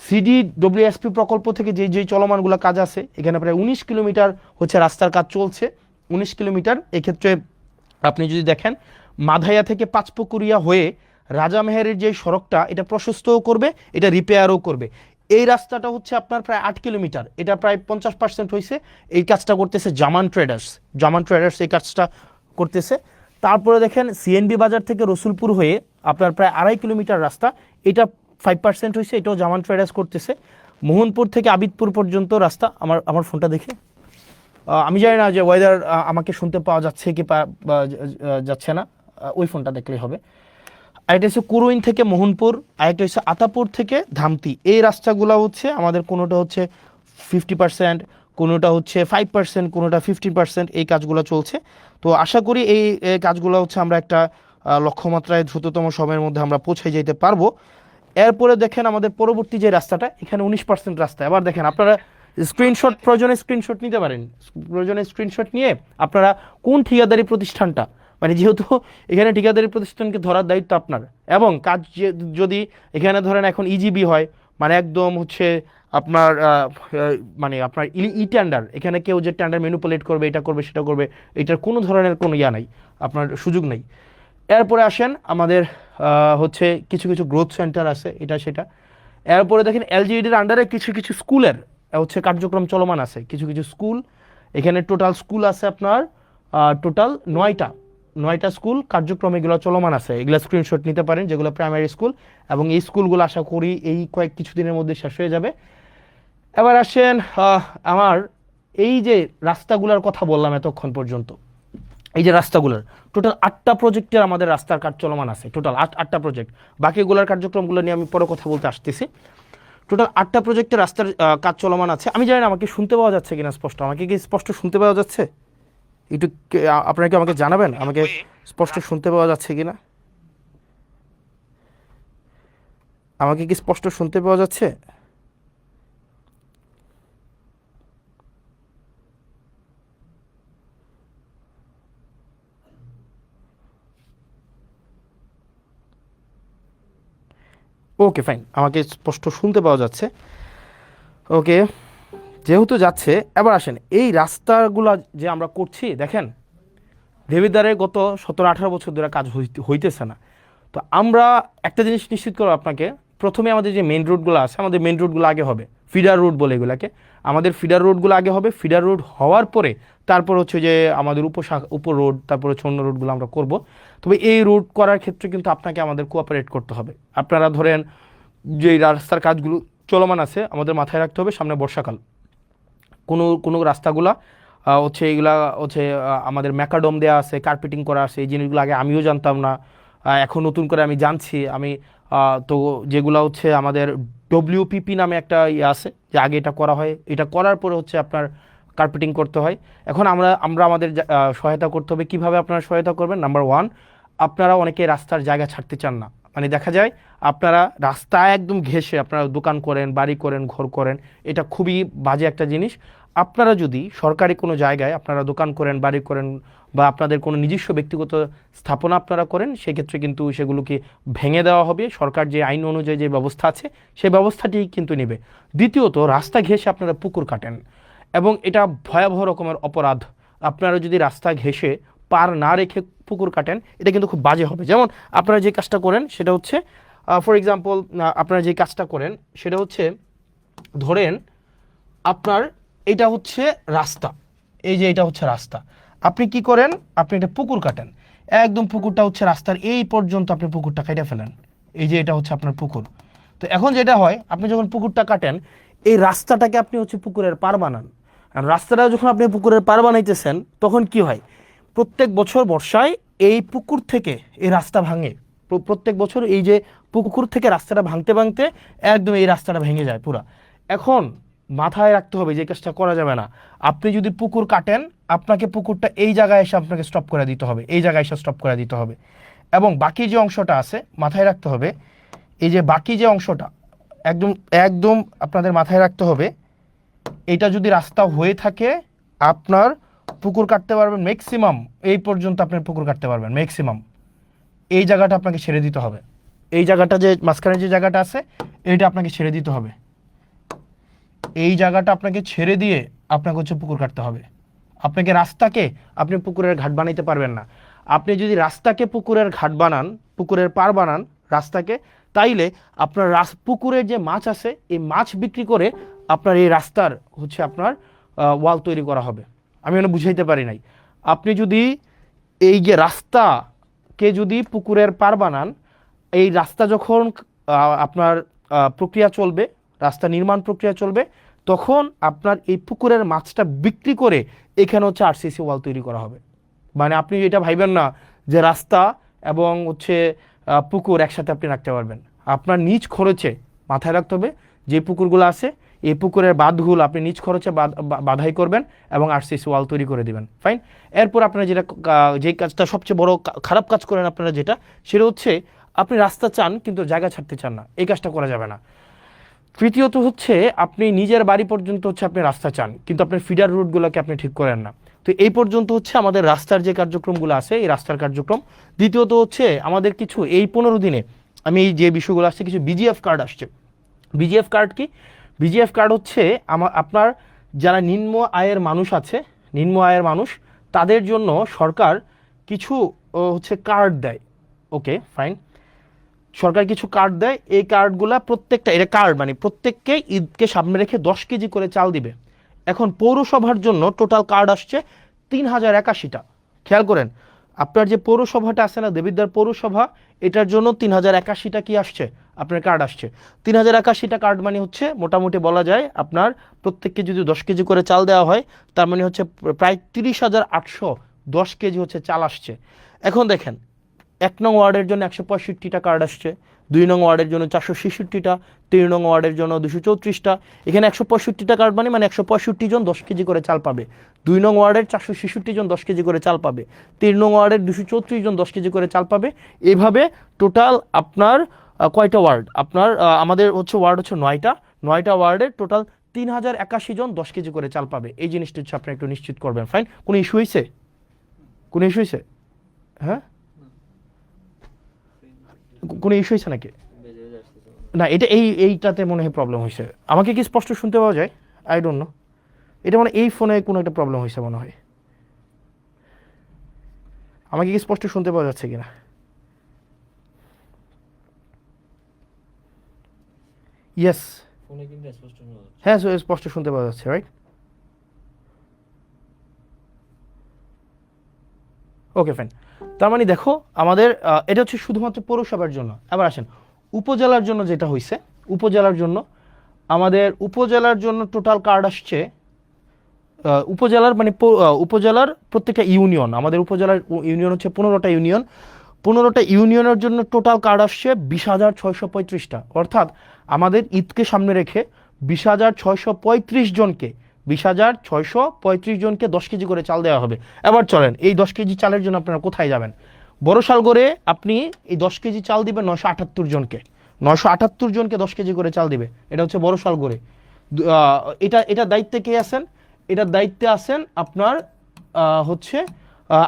CDWSP প্রকল্প থেকে যেই চলমানগুলো কাজ আছে, এখানে প্রায় 19 কিলোমিটার হচ্ছে রাস্তার কাজ চলছে। 19 কিলোমিটার, এক্ষেত্রে আপনি যদি দেখেন মাধাইয়া থেকে পাঁচপুকুরিয়া হয়ে রাজামেহেরের যে সড়কটা, এটা প্রশস্তও করবে, এটা রিপেয়ারও করবে। এই রাস্তাটা হচ্ছে আপনার প্রায় 8 কিলোমিটার, এটা প্রায় 50% হয়েছে। এই কাজটা করতেছে জামান ট্রেডার্স এই কাজটা করতেছে। তারপরে দেখেন CNB বাজার থেকে রসুলপুর হয়ে আপনার প্রায় 2.5 কিলোমিটার রাস্তা, এটা 5% হয়েছে, এটাও জামান ট্রেডার্স করতেছে। মোহনপুর থেকে আবিদপুর পর্যন্ত রাস্তা, আমার ফোনটা দেখে আমি জানি না যে ওয়েদার আমাকে শুনতে পাওয়া যাচ্ছে কি যাচ্ছে না, ওই ফোনটা দেখলেই হবে। আরেকটা হচ্ছে কুরুইন থেকে মোহনপুর, আরেকটা হচ্ছে আতাপুর থেকে ধামতি। এই রাস্তাগুলো হচ্ছে আমাদের কোনোটা হচ্ছে 50%, কোনোটা হচ্ছে 5%, কোনোটা 15%, এই কাজগুলো চলছে। তো আশা করি এই কাজগুলো হচ্ছে আমরা একটা লক্ষ্যমাত্রায় দ্রুততম সময়ের মধ্যে আমরা পৌঁছে যেতে পারবো। এরপরে দেখেন আমাদের পরবর্তী যে রাস্তাটা, এখানে 19% রাস্তা। এবার দেখেন আপনারা প্রয়োজনে স্ক্রিনশট নিতে পারেন। প্রয়োজনে স্ক্রিনশট নিয়ে আপনারা কোন ঠিকাদারি প্রতিষ্ঠানটা, মানে যেহেতু এখানে ঠিকাদারি প্রতিষ্ঠানকে ধরার দায়িত্ব আপনার, এবং কাজ যদি এখানে ধরেন এখন ইজিবি হয়, মানে একদম হচ্ছে আপনার মানে আপনার টেন্ডার, এখানে কেউ যে টেন্ডার ম্যানিপুলেট করবে, এটা করবে সেটা করবে, এটার কোনো ধরনের কোনো নাই, আপনার সুযোগ নেই। এরপরে আসেন আমাদের হচ্ছে কিছু কিছু গ্রোথ সেন্টার আছে, এটা সেটা। এরপরে দেখেন LGEDর আন্ডারে কিছু স্কুলের হচ্ছে কার্যক্রম চলমান আছে, কিছু স্কুল। এখানে টোটাল স্কুল আছে আপনার টোটাল 9টা স্কুল কার্যক্রম এগুলো চলমান আছে। এগুলো স্ক্রিনশট নিতে পারেন, যেগুলো প্রাইমারি স্কুল, এবং এই স্কুলগুলো আশা করি এই কিছুদিনের মধ্যে শেষ হয়ে যাবে। এবার আসেন আমার এই যে রাস্তাগুলোর কথা বললাম এতক্ষণ পর্যন্ত, এই যে রাস্তাগুলোর টোটাল 8টা প্রজেক্টের আমাদের রাস্তার কাজ চলমান আছে, টোটাল 8টা প্রজেক্ট। বাকিগুলোর কার্যক্রমগুলো নিয়ে আমি পরে কথা বলতে আসতেছি। টোটাল 8টা প্রজেক্টের রাস্তার কাজ চলমান আছে। আমি জানি না আমাকে শুনতে পাওয়া যাচ্ছে কিনা স্পষ্ট, আমাকে কি স্পষ্ট শুনতে পাওয়া যাচ্ছে? একটু আপনারা কি আমাকে জানাবেন আমাকে স্পষ্ট শুনতে পাওয়া যাচ্ছে কিনা, আমাকে কি স্পষ্ট শুনতে পাওয়া যাচ্ছে? ওকে ফাইন, আমাকে স্পষ্ট শুনতে পাওয়া যাচ্ছে। ওকে, যেহেতু যাচ্ছে, এবার আসেন এই রাস্তাগুলো যে আমরা করছি, দেখেন দেবিদ্বারে গত 17-18 বছর ধরে কাজ হইতেছে না। তো আমরা একটা জিনিস নিশ্চিত করবো আপনাকে, প্রথমে আমাদের যে মেন রোডগুলো আছে, আমাদের মেন রোডগুলো আগে হবে, ফিডার রোড বলে এগুলাকে, আমাদের ফিডার রোডগুলো আগে হবে। ফিডার রোড হওয়ার পরে তারপর হচ্ছে যে আমাদের উপর রোড, তারপর হচ্ছে অন্য রোডগুলো আমরা করব। তবে এই রোড করার ক্ষেত্রে কিন্তু আপনাকে আমাদের কোঅপারেট করতে হবে। আপনারা ধরেন যে রাস্তার কাজগুলো চলমান আছে, আমাদের মাথায় রাখতে হবে সামনে বর্ষাকাল, কোনো রাস্তাগুলা হচ্ছে এইগুলা হচ্ছে আমাদের ম্যাকাডম দেওয়া আছে, কার্পেটিং করা আছে, এই জিনিসগুলো আগে আমিও জানতাম না, এখন নতুন করে আমি জানছি। তো যেগুলো হচ্ছে আমাদের WPP নামে একটা ইয়ে আছে, যে আগে এটা করা হয়, এটা করার পরে হচ্ছে আপনার কার্পেটিং করতে হয়। এখন আমরা আমাদের সহায়তা করতে হবে। কিভাবে আপনারা সহায়তা করবেন? নাম্বার 1, আপনারা অনেকে রাস্তার জায়গা ছাড়তে চান না, মানে দেখা যায় আপনারা রাস্তায় একদম ঘেঁষে আপনারা দোকান করেন, বাড়ি করেন, ঘর করেন, এটা খুবই বাজে একটা জিনিস। আপনারা যদি সরকারি কোনো জায়গায় আপনারা দোকান করেন, বাড়ি করেন, বা আপনাদের কোনো নিজস্ব ব্যক্তিগত স্থাপনা আপনারা করেন, সেক্ষেত্রে কিন্তু সেগুলোকে ভেঙে দেওয়া হবে। সরকার যে আইন অনুযায়ী যে ব্যবস্থা আছে সেই ব্যবস্থাটি কিন্তু নেবে। দ্বিতীয়ত, রাস্তা ঘেঁষে আপনারা পুকুর কাটেন এবং এটা ভয়াবহ রকমের অপরাধ। আপনারা যদি রাস্তা ঘেঁষে পার না রেখে পুকুর কাটেন, এটা কিন্তু খুব বাজে হবে। যেমন আপনারা যে কাজটা করেন সেটা হচ্ছে, ফর এক্সাম্পল, আপনারা যে কাজটা করেন সেটা হচ্ছে, ধরেন আপনার এটা হচ্ছে রাস্তা, এই যে এটা হচ্ছে রাস্তা, আপনি কি করেন, আপনি একটা পুকুর কাটেন, একদম পুকুরটা হচ্ছে রাস্তার এই পর্যন্ত আপনি পুকুরটা কেটে ফেলেন, এই যে এটা হচ্ছে আপনার পুকুর। তো এখন যেটা হয়, আপনি যখন পুকুরটা কাটেন, এই রাস্তাটাকে আপনি হচ্ছে পুকুরের পার বানান। আর রাস্তাটা যখন আপনি পুকুরের পার বানাইতেছেন, তখন কি হয়, প্রত্যেক বছর বর্ষায় এই পুকুর থেকে এই রাস্তা ভাঙে। প্রত্যেক বছর এই যে পুকুর থেকে রাস্তাটা ভাঙতে ভাঙতে একদম এই রাস্তাটা ভেঙে যায় পুরা। এখন মাথায় রাখতে হবে যে কাজটা করা যাবে না। আপনি যদি পুকুর কাটেন, আপনাকে পুকুরটা এই জায়গায় এসে আপনাকে স্টপ করে দিতে হবে, এই জায়গায় এসে স্টপ করে দিতে হবে। এবং বাকি যে অংশটা আছে মাথায় রাখতে হবে, এই যে বাকি যে অংশটা একদম একদম আপনাদের মাথায় রাখতে হবে, এটা যদি রাস্তা হয়ে থাকে, আপনার পুকুর কাটতে পারবেন ম্যাক্সিমাম এই পর্যন্ত, আপনার পুকুর কাটতে পারবেন ম্যাক্সিমাম। এই জায়গাটা আপনাকে ছেড়ে দিতে হবে, এই জায়গাটা যে মাঝখানে যে জায়গাটা আছে এইটা আপনাকে ছেড়ে দিতে হবে। এই জায়গাটা আপনাকে ছেড়ে দিয়ে আপনাকে হচ্ছে পুকুর কাটতে হবে। আপনাকে রাস্তাকে আপনি পুকুরের ঘাট বানাইতে পারবেন না। আপনি যদি রাস্তাকে পুকুরের ঘাট বানান, পুকুরের পার বানান রাস্তাকে, তাইলে আপনার পুকুরের যে মাছ আছে এই মাছ বিক্রি করে আপনার এই রাস্তার হচ্ছে আপনার ওয়াল তৈরি করা হবে। আমি ওটা বুঝাইতে পারি নাই। আপনি যদি এই যে রাস্তাকে যদি পুকুরের পার বানান, এই রাস্তা যখন আপনার প্রক্রিয়া চলবে, রাস্তা নির্মাণ প্রক্রিয়া চলবে, তখন আপনার এই পুকুরের মাছটা বিক্রি করে এখানে হচ্ছে আরসিসি ওয়াল তৈরি করা হবে। মানে আপনি এটা ভাইবেন না যে রাস্তা এবং হচ্ছে পুকুর একসাথে আপনি রাখতে পারবেন। আপনার নিজ খরচে, মাথায় রাখতে হবে, যে পুকুরগুলো আছে এই পুকুরের বাঁধগুলো আপনি নিজ খরচে বাঁধাই করবেন এবং আরসিসি ওয়াল তৈরি করে দিবেন। ফাইন। এরপর আপনারা যেটা, যে কাজটা সবচেয়ে বড় খারাপ কাজ করেন আপনারা, যেটা সেটা হচ্ছে আপনি রাস্তা চান কিন্তু জায়গা ছাড়তে চান না, এই কাজটা করা যাবে না। তৃতীয়ত হচ্ছে, আপনি নিজের বাড়ি পর্যন্ত হচ্ছে আপনি রাস্তা চান কিন্তু আপনার ফিডার রুটগুলোকে আপনি ঠিক করেন না। তো এই পর্যন্ত হচ্ছে আমাদের রাস্তার যে কার্যক্রমগুলো আছে, এই রাস্তার কার্যক্রম। দ্বিতীয়ত হচ্ছে আমাদের কিছু এই 15 দিনে আমি এই যে বিষয়গুলো আসছে, কিছু বিজিএফ কার্ড আসছে। বিজিএফ কার্ড কি? বিজিএফ কার্ড হচ্ছে আপনার যারা নিম্ন আয়ের মানুষ আছে, নিম্ন আয়ের মানুষ, তাদের জন্য সরকার কিছু হচ্ছে কার্ড দেয়। ওকে ফাইন, সরকার কিছু কার্ড দেয়। এই কার্ডগুলা প্রত্যেকটা, এটা কার্ড মানে প্রত্যেককে ঈদকে সামনে রেখে 10 কেজি করে চাল দিবে। এখন পৌরসভার জন্য টোটাল কার্ড আসছে 3081টা। খেয়াল করেন, আপনার যে পৌরসভাটা আছে না, দেবিদ্বার পৌরসভা, এটার জন্য 3081টা কি আসছে, আপনার কার্ড আসছে। 3081টা কার্ড মানে হচ্ছে মোটামুটি বলা যায় আপনার প্রত্যেককে যদি 10 কেজি করে চাল দেওয়া হয়, তার মানে হচ্ছে প্রায় 30,810 কেজি হচ্ছে চাল আসছে। এখন দেখেন, 1 নং ওয়ার্ডের জন্য 165টা কার্ড আসছে, 2 নং ওয়ার্ডের জন্য 466টা, 3 নং ওয়ার্ডের জন্য 234টা। এখানে 165টা কার্ড মানে 165 জন 10 কেজি করে চাল পাবে। 2 নং ওয়ার্ডের 466 জন 10 কেজি করে চাল পাবে। 3 নং ওয়ার্ডের 234 জন 10 কেজি করে চাল পাবে। এভাবে টোটাল আপনার কয়টা ওয়ার্ড, আপনার আমাদের হচ্ছে ওয়ার্ড হচ্ছে 9টা ওয়ার্ডের টোটাল 3081 জন 10 কেজি করে চাল পাবে। এই জিনিসটা হচ্ছে আপনি একটু নিশ্চিত করবেন। ফাইন। কোনো ইস্যু হয়েছে? কোনো ইস্যু হয়েছে? হ্যাঁ, কোনো ইস্যু হয়েছে নাকি? না, এটা এইটাতে মনে হয় প্রবলেম হয়েছে। আমাকে কি স্পষ্ট শুনতে পাওয়া যায়? আই ডোন্ট নো, এটা মানে এই ফোনে কোনো একটা প্রবলেম হয়েছে মনে হয়। আমাকে কি স্পষ্ট শুনতে পাওয়া যাচ্ছে কিনা? ইয়েস, হ্যাঁ স্পষ্ট শুনতে পাওয়া যাচ্ছে, রাইট? Okay fine. তার মানে দেখো, আমাদের এটা হচ্ছে শুধুমাত্র পৌরসভার জন্য। এবার আসেন উপজেলার জন্য যেটা হয়েছে। উপজেলার জন্য আমাদের উপজেলার জন্য টোটাল কার্ড আসছে, উপজেলার মানে উপজেলার প্রত্যেকটা ইউনিয়ন, আমাদের উপজেলার ইউনিয়ন হচ্ছে 15টা ইউনিয়ন। 15টা ইউনিয়নের জন্য টোটাল কার্ড আসছে 20,635টা। অর্থাৎ আমাদের ঈদকে সামনে রেখে 20,635 জনকে 20,635 জনকে 10 কেজি করে চাল দেওয়া হবে। এবার চলেন, এই 10 কেজি চালের জন্য আপনারা কোথায় যাবেন? বড়শালগড়ে আপনি এই 10 কেজি চাল দিবেন 978 জনকে। 978 জনকে 10 কেজি করে চাল দিবে। এটা হচ্ছে বড়শালগড়ে। এটা দায়িত্বে কে আছেন? এটার দায়িত্বে আছেন আপনার হচ্ছে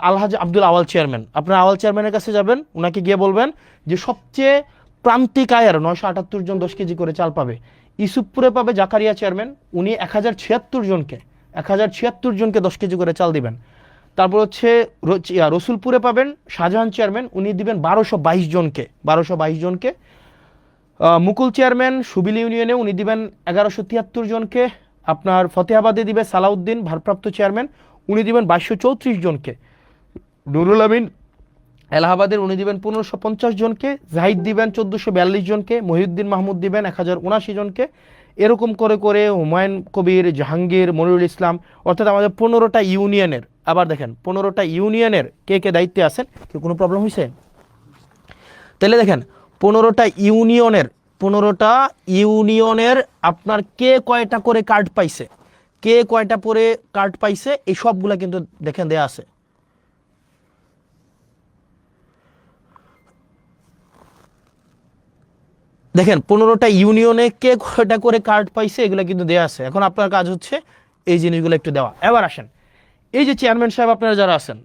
আলহাজ আব্দুল আওয়াল চেয়ারম্যান। আপনার আওয়াল চেয়ারম্যানের কাছে যাবেন, ওনাকে গিয়ে বলবেন যে সবচেয়ে প্রান্তিক আয়ের 978 জন 10 কেজি করে চাল পাবে। ইউসুফপুরে পাবে জাকারিয়া চেয়ারম্যান, উনি 1076 জনকে 10 কেজি করে চাল দিবেন। তারপর হচ্ছে রসুলপুরে পাবেন শাহজাহান চেয়ারম্যান, উনি দিবেন 1222 জনকে। মুকুল চেয়ারম্যান সুবিল ইউনিয়নে উনি দিবেন 1173 জনকে। আপনার ফতেহাবাদে দিবে সালাউদ্দিন ভারপ্রাপ্ত চেয়ারম্যান, উনি দিবেন 2234 জনকে। নুরুল আমিন এলাহাবাদের উনি দিবেন 1550 জনকে। জাহিদ দিবেন 1442 জনকে। মহিউদ্দিন মাহমুদ দিবেন 1079 জনকে। এরকম করে করে হুমায়ুন কবির, জাহাঙ্গীর, মনিরুল ইসলাম, অর্থাৎ আমাদের 15টা ইউনিয়নের, আবার দেখেন 15টা ইউনিয়নের কে কে দায়িত্বে আছেন। কি কোনো প্রবলেম হয়েছে? তাহলে দেখেন 15টা ইউনিয়নের আপনার কে কয়টা করে কার্ড পাইছে, কে কয়টা করে কার্ড পাইছে, এই সবগুলা কিন্তু দেখেন দেয়া আছে। দেখেন 15টা ইউনিয়নে কে কয়টা করে কার্ড পাইছে এগুলো কিন্তু দেয়া আছে। এখন আপনার কাজ হচ্ছে এই জিনিসগুলো একটু দেওয়া। এবার আসেন, এই যে চেয়ারম্যান সাহেব আপনারা যারা আছেন,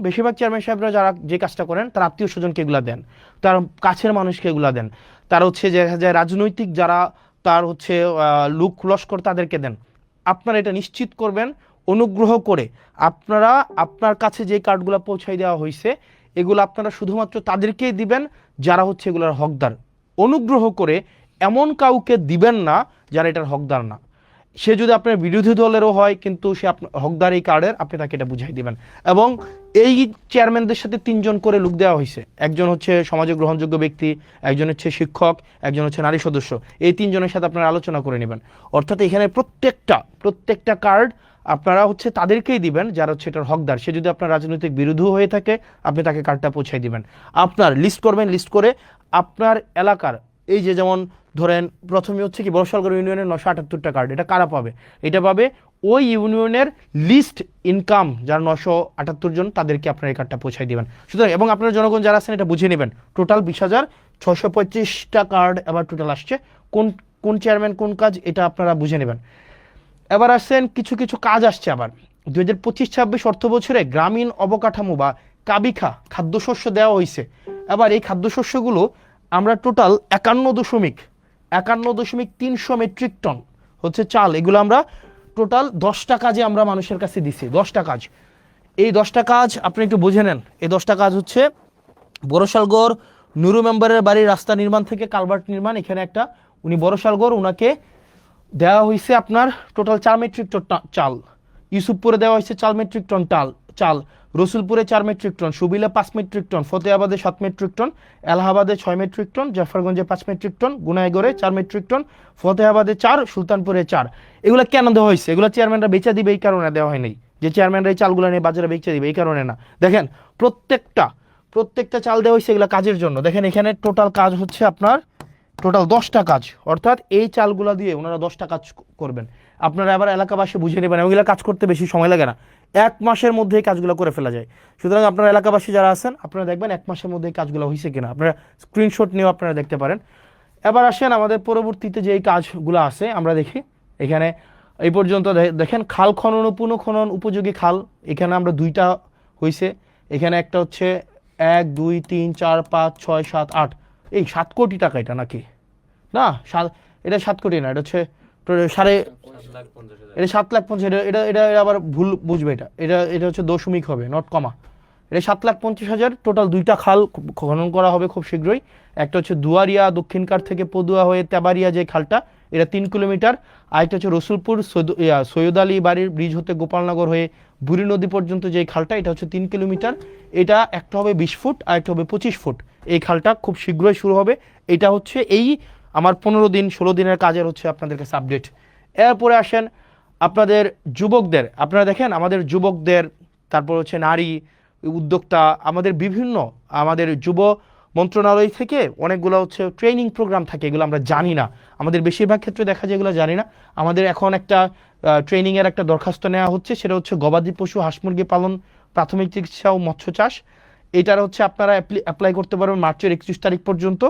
বেশিরভাগ চেয়ারম্যান সাহেবরা যারা যে কাজটা করেন তার আত্মীয় স্বজনকে এগুলা দেন, তার কাছের মানুষকে এগুলা দেন, তার হচ্ছে যে রাজনৈতিক যারা তার হচ্ছে লোক লস্কর তাদেরকে দেন। আপনারা এটা নিশ্চিত করবেন অনুগ্রহ করে আপনারা আপনার কাছে যে কার্ডগুলো পৌঁছাই দেওয়া হয়েছে এগুলো আপনারা শুধুমাত্র তাদেরকেই দিবেন যারা হচ্ছে এগুলোর হকদার। অনুগ্রহ করে এমন কাউকে দিবেন না যারা এটার হকদার না। সে যদি আপনার বিরোধী দলেরও হয় কিন্তু সে হকদার এই কার্ডের, আপনি তাকে এটা বুঝাই দিবেন। এবং এই চেয়ারম্যানদের সাথে 3 জন করে লোক দেওয়া হয়েছে। একজন হচ্ছে সমাজে গ্রহণযোগ্য ব্যক্তি, একজন হচ্ছে শিক্ষক, একজন হচ্ছে নারী সদস্য। এই 3 জনের সাথে আপনারা আলোচনা করে নেবেন। অর্থাৎ এখানে প্রত্যেকটা কার্ড আপনারা হচ্ছে তাদেরকেই দিবেন যারা হচ্ছে এটার হকদার। সে যদি আপনার রাজনৈতিক বিরোধী হয়ে থাকে আপনি তাকে কার্ডটা পৌঁছাই দিবেন। আপনার লিস্ট করবেন, লিস্ট করে আপনার এলাকার এই যে যেমন ধরেন প্রথমে হচ্ছে কি বড়শালগড় ইউনিয়নের 978টা কার্ড, এটা কারা পাবে? এটা পাবে ওই ইউনিয়নের লিস্ট ইনকাম যারা 978 জন, তাদেরকে আপনার এই কার্ডটা পৌঁছাই দিবেন। সুতরাং এবং আপনার জনগণ যারা আছেন এটা বুঝে নেবেন, টোটাল 20,625টা কার্ড এবার টোটাল আসছে। কোন চেয়ারম্যান কোন কাজ এটা আপনারা বুঝে নেবেন। এবার আসছেন কিছু কাজ আসছে আবার 2025-26 অর্থ বছরে গ্রামীণ অবকাঠামো বা কাবিখা খাদ্যশস্য দেওয়া হয়েছে। এবার এই খাদ্যশস্যগুলো আমরা টোটাল 51.300 মেট্রিক টন হচ্ছে চাল, এগুলো আমরা টোটাল 10টা কাজে আমরা মানুষের কাছে দিছি। 10টা কাজ, এই 10টা কাজ আপনি একটু বুঝে নেন। এই 10টা কাজ হচ্ছে বড়শালগড় নুরু মেম্বারের বাড়ির রাস্তা নির্মাণ থেকে কালভার্ট নির্মাণ। এখানে একটা উনি বড়শালগড় ওনাকে দেওয়া হয়েছে আপনার টোটাল 4 মেট্রিক টন চাল। ইউসুফপুরে দেওয়া হয়েছে 4 মেট্রিক টন চাল। রসুলপুরে 4 মেট্রিক টন, সুবিলে 5 মেট্রিক টন, ফতেহাবাদে 7 মেট্রিক টন, এলাহাবাদে 6 মেট্রিক টন, জাফরগঞ্জে 5 মেট্রিক টন, গুনাইগড়ে 4 মেট্রিক টন, ফতেহাবাদে 4, সুলতানপুরে 4। এগুলো কেন দেওয়া হয়েছে? এগুলো চেয়ারম্যানরা বেচা দিবে এই কারণে দেওয়া হয়নি যে চেয়ারম্যানরা এই চালগুলো নিয়ে বাজারে বেচে দিবে, এই কারণে না। দেখেন প্রত্যেকটা চাল দেওয়া হয়েছে এগুলো কাজের জন্য। দেখেন এখানে টোটাল কাজ হচ্ছে আপনার টোটাল 10টা কাজ, অর্থাৎ এই চালগুলো দিয়ে ওনারা 10টা কাজ করবেন। আপনারা আবার এলাকাবাসী বুঝে নেবেন, ওইগুলো কাজ করতে বেশি সময় লাগে না, 1 মাসের মধ্যে এই কাজগুলো করে ফেলা যায়। সুতরাং আপনারা এলাকাবাসী যারা আছেন আপনারা দেখবেন 1 মাসের মধ্যে এই কাজগুলো হয়েছে কিনা, আপনারা স্ক্রিনশট নিয়েও আপনারা দেখতে পারেন। এবার আসেন আমাদের পরবর্তীতে যে এই কাজগুলো আছে আমরা দেখি। এখানে এই পর্যন্ত দেখেন খাল খনন ও পুনঃখনন উপযোগী খাল, এখানে আমরা 2টা হয়েছে। এখানে একটা হচ্ছে 1, 2, 3, 4, 5, 6, 7, 8, এই 7 কোটি টাকা এটা নাকি না, এটা 7 কোটি না, এটা হচ্ছে এটা 7,50,000, এটা আবার ভুল বুঝবে, এটা হচ্ছে দশমিক হবে, নট কমা। এটা 7,50,000 টোটাল। 2টা খাল খনন করা হবে খুব শীঘ্রই। একটা হচ্ছে দুয়ারিয়া দক্ষিণকার থেকে পদুয়া হয়ে তেবারিয়া যে খালটা, এটা 3 কিলোমিটার। আরেকটা হচ্ছে রসুলপুর সৈয়দ আলী বাড়ির ব্রিজ হতে গোপালনগর হয়ে বুড়ি নদী পর্যন্ত যে খালটা, এটা হচ্ছে 3 কিলোমিটার। এটা একটা হবে 20 ফুট আর একটা হবে 25 ফুট। এই খালটা খুব শীঘ্রই শুরু হবে। এটা হচ্ছে এই আমার 15 দিনের কাজের হচ্ছে আপনাদের কাছে আপডেট। এরপরে আসেন আপনাদের যুবকদের, আপনারা দেখেন আমাদের যুবকদের, তারপর হচ্ছে নারী উদ্যোক্তা, আমাদের যুব মন্ত্রণালয় থেকে অনেকগুলো হচ্ছে ট্রেনিং প্রোগ্রাম থাকে, এগুলো আমরা জানি না। আমাদের বেশিরভাগ ক্ষেত্রে দেখা যায় এগুলো জানি না। আমাদের এখন একটা ট্রেনিংয়ের একটা দরখাস্ত নেওয়া হচ্ছে, সেটা হচ্ছে গবাদি পশু হাঁস মুরগি পালন, প্রাথমিক চিকিৎসা ও মৎস্য চাষ। এটার হচ্ছে আপনারা অ্যাপ্লাই করতে পারবেন মার্চের 31 তারিখ পর্যন্ত।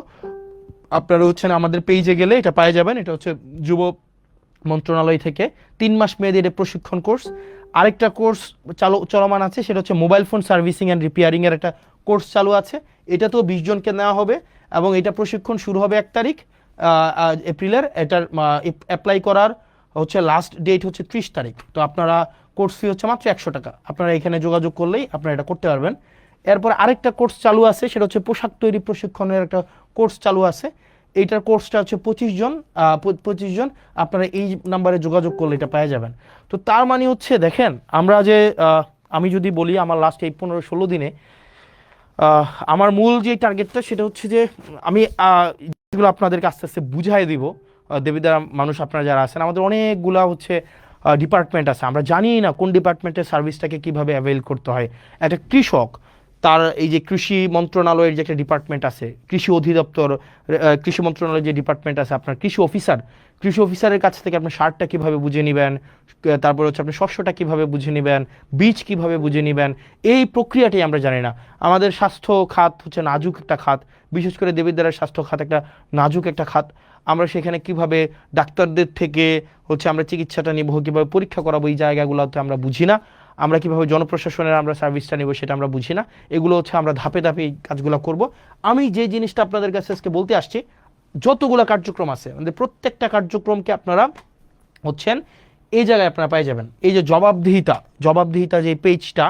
আপনারা হচ্ছেন আমাদের পেজে গেলে এটা পেয়ে যাবেন। এটা হচ্ছে যুব মন্ত্রণালয় থেকে 3 মাস মেয়াদী এটা প্রশিক্ষণ কোর্স। আরেকটা কোর্স চলমান আছে, সেটা হচ্ছে mobile phone servicing and repairing এর একটা কোর্স চালু আছে। এটা তো 20 জনকে নেওয়া হবে এবং এটা প্রশিক্ষণ শুরু হবে 1 তারিখ এপ্রিলের। এটার অ্যাপ্লাই করার হচ্ছে লাস্ট ডেট হচ্ছে 30 তারিখ। তো আপনারা কোর্স ফি হচ্ছে মাত্র 100 টাকা। আপনারা এখানে যোগাযোগ করলেই আপনারা এটা করতে পারবেন। এরপর আরেকটা কোর্স চালু আছে, সেটা হচ্ছে পোশাক তৈরি প্রশিক্ষণের একটা কোর্স চালু আছে। এইটার কোর্সটা হচ্ছে 25 জন আপনারা এই নাম্বারে যোগাযোগ করলে এটা পেয়ে যাবেন। তো তার মানে হচ্ছে দেখেন, আমরা যে আমি যদি বলি আমার লাস্ট এই 15-16 দিনে আমার মূল যে টার্গেটটা সেটা হচ্ছে যে আমি যেগুলো আপনাদেরকে আস্তে আস্তে বুঝাই দিব। দেবিদ্বার মানুষ আপনারা যারা আছেন, আমাদের অনেকগুলা হচ্ছে ডিপার্টমেন্ট আছে, আমরা জানি না কোন ডিপার্টমেন্টের সার্ভিসটাকে কিভাবে অ্যাভেল করতে হয়। একটা কৃষক, তার এই যে কৃষি মন্ত্রণালয়ের যে একটা ডিপার্টমেন্ট আছে, কৃষি অধিদপ্তর, কৃষি মন্ত্রণালয়ের যে ডিপার্টমেন্ট আছে, আপনার কৃষি অফিসারের কাছ থেকে আপনার সারটা কীভাবে বুঝে নেবেন, তারপর হচ্ছে আপনি শস্যটা কীভাবে বুঝে নেবেন, বীজ কীভাবে বুঝে নেবেন, এই প্রক্রিয়াটাই আমরা জানি না। আমাদের স্বাস্থ্য খাত হচ্ছে নাজুক একটা খাত, বিশেষ করে দেবিদ্বারের স্বাস্থ্য খাত একটা নাজুক একটা খাত। আমরা সেখানে কিভাবে ডাক্তারদের থেকে হচ্ছে আমরা চিকিৎসাটা নিব, কীভাবে পরীক্ষা করাবো, এই জায়গাগুলোতে আমরা বুঝি না। আমরা কীভাবে জনপ্রশাসনের আমরা সার্ভিসটা নেব সেটা আমরা বুঝি না। এগুলো হচ্ছে আমরা ধাপে ধাপে এই কাজগুলো করব। আমি যে জিনিসটা আপনাদের কাছে আজকে বলতে আসছি, যতগুলো কার্যক্রম আছে আমাদের প্রত্যেকটা কার্যক্রমকে আপনারা হচ্ছেন এই জায়গায় আপনারা পেয়ে যাবেন। এই যে জবাবদিহিতা যে পেজটা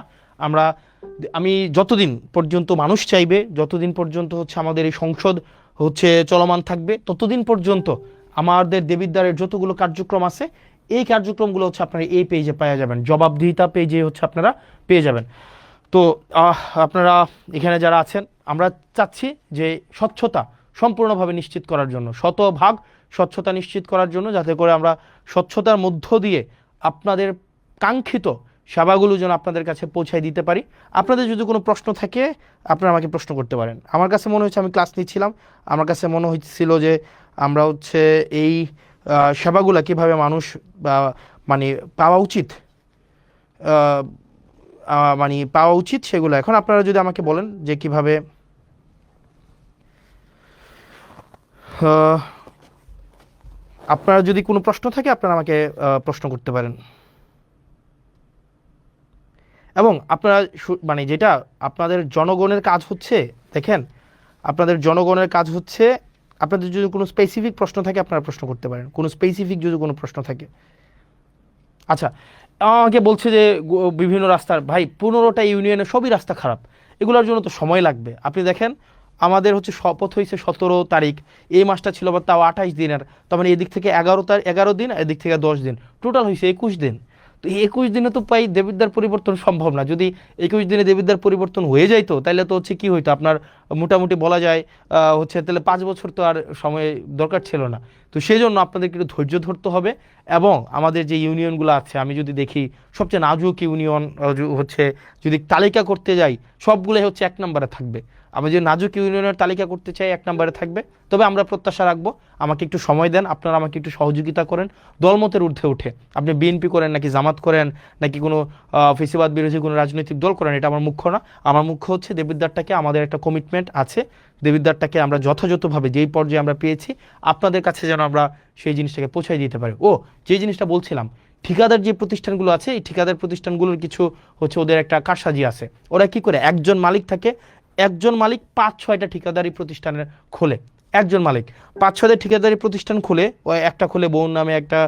আমি যতদিন পর্যন্ত মানুষ চাইবে, যতদিন পর্যন্ত হচ্ছে আমাদের এই সংসদ হচ্ছে চলমান থাকবে, ততদিন পর্যন্ত আমাদের দেবিদ্বারের যতগুলো কার্যক্রম আছে এই কার্যক্রমগুলো হচ্ছে আপনারা এই পেজে পেয়ে যাবেন, জবাবদিহিতা পেজে হচ্ছে আপনারা পেয়ে যাবেন। তো আপনারা এখানে যারা আছেন, আমরা চাচ্ছি যে স্বচ্ছতা সম্পূর্ণভাবে নিশ্চিত করার জন্য, শতভাগ স্বচ্ছতা নিশ্চিত করার জন্য, যাতে করে আমরা স্বচ্ছতার মধ্য দিয়ে আপনাদের কাঙ্ক্ষিত সেবাগুলো যেন আপনাদের কাছে পৌঁছায় দিতে পারি। আপনাদের যদি কোনো প্রশ্ন থাকে আপনারা আমাকে প্রশ্ন করতে পারেন। আমার কাছে মনে হচ্ছে, আমি ক্লাস নিচ্ছিলাম, আমার কাছে মনে হচ্ছিল যে আমরা হচ্ছে এই সেবাগুলো কীভাবে মানুষ মানে পাওয়া উচিত সেগুলো এখন আপনারা যদি আমাকে বলেন যে কিভাবে আপনারা যদি কোনো প্রশ্ন থাকে আপনারা আমাকে প্রশ্ন করতে পারেন। এবং আপনারা মানে যেটা আপনাদের জনগণের কাজ হচ্ছে, দেখেন আপনাদের জনগণের কাজ হচ্ছে, আপনাদের যদি কোনো স্পেসিফিক প্রশ্ন থাকে আপনারা প্রশ্ন করতে পারেন, কোনো স্পেসিফিক যদি কোনো প্রশ্ন থাকে। আচ্ছা, আমাকে বলছে যে বিভিন্ন রাস্তার, ভাই 15টা ইউনিয়নে সবই রাস্তা খারাপ, এগুলোর জন্য তো সময় লাগবে। আপনি দেখেন আমাদের হচ্ছে শপথ হয়েছে 17 তারিখ, এই মাসটা ছিল বা তাও 28 দিনের, তার মানে এদিক থেকে 11 দিন, এদিক থেকে 10 দিন, টোটাল হয়েছে 21 দিন। তো এই 21 দিনে তো প্রায় দেবিদ্বার পরিবর্তন সম্ভব না। যদি 21 দিনে দেবিদ্বার পরিবর্তন হয়ে যাইতো তাহলে তো হচ্ছে কি হইতো, আপনার মোটামুটি বলা যায় হচ্ছে তাহলে 5 বছর তো আর সময় দরকার ছিল না। তো সেই জন্য আপনাদেরকে একটু ধৈর্য ধরতে হবে। এবং আমাদের যে ইউনিয়নগুলো আছে, আমি যদি দেখি সবচেয়ে নাজুক ইউনিয়ন হচ্ছে যদি তালিকা করতে যাই সবগুলোই হচ্ছে 1 নম্বরে থাকবে। আমি যে নাজুক ইউনিয়নের তালিকা করতে চাই 1 নম্বরে থাকবে। তবে আমরা প্রত্যাশা রাখবো, আমাকে একটু সময় দেন, আপনারা আমাকে একটু সহযোগিতা করেন। দলমতের ঊর্ধ্বে উঠে আপনি বিএনপি করেন নাকি জামাত করেন নাকি কোনো ফেসিবাদ বিরোধী কোনো রাজনৈতিক দল করেন, এটা আমার মুখ্য না। আমার মুখ্য হচ্ছে দেবিদ্বারটাকে, আমাদের একটা কমিটমেন্ট আছে, দেবিদ্বারটাকে আমরা যথাযথভাবে যেই পর্যায়ে আমরা পেয়েছি আপনাদের কাছে যেন আমরা সেই জিনিসটাকে পৌঁছাই দিতে পারি। যে জিনিসটা বলছিলাম, ঠিকাদার যে প্রতিষ্ঠানগুলো আছে, এই ঠিকাদার প্রতিষ্ঠানগুলোর কিছু হচ্ছে ওদের একটা কারসাজি আছে। ওরা কি করে, একজন মালিক থাকে, একজন মালিক 5-6টা ঠিকাদারি প্রতিষ্ঠানের খোলে, একজন মালিক 5-6টা ঠিকাদারি প্রতিষ্ঠান খুলে, ওই একটা খুলে বোন নামে, একটা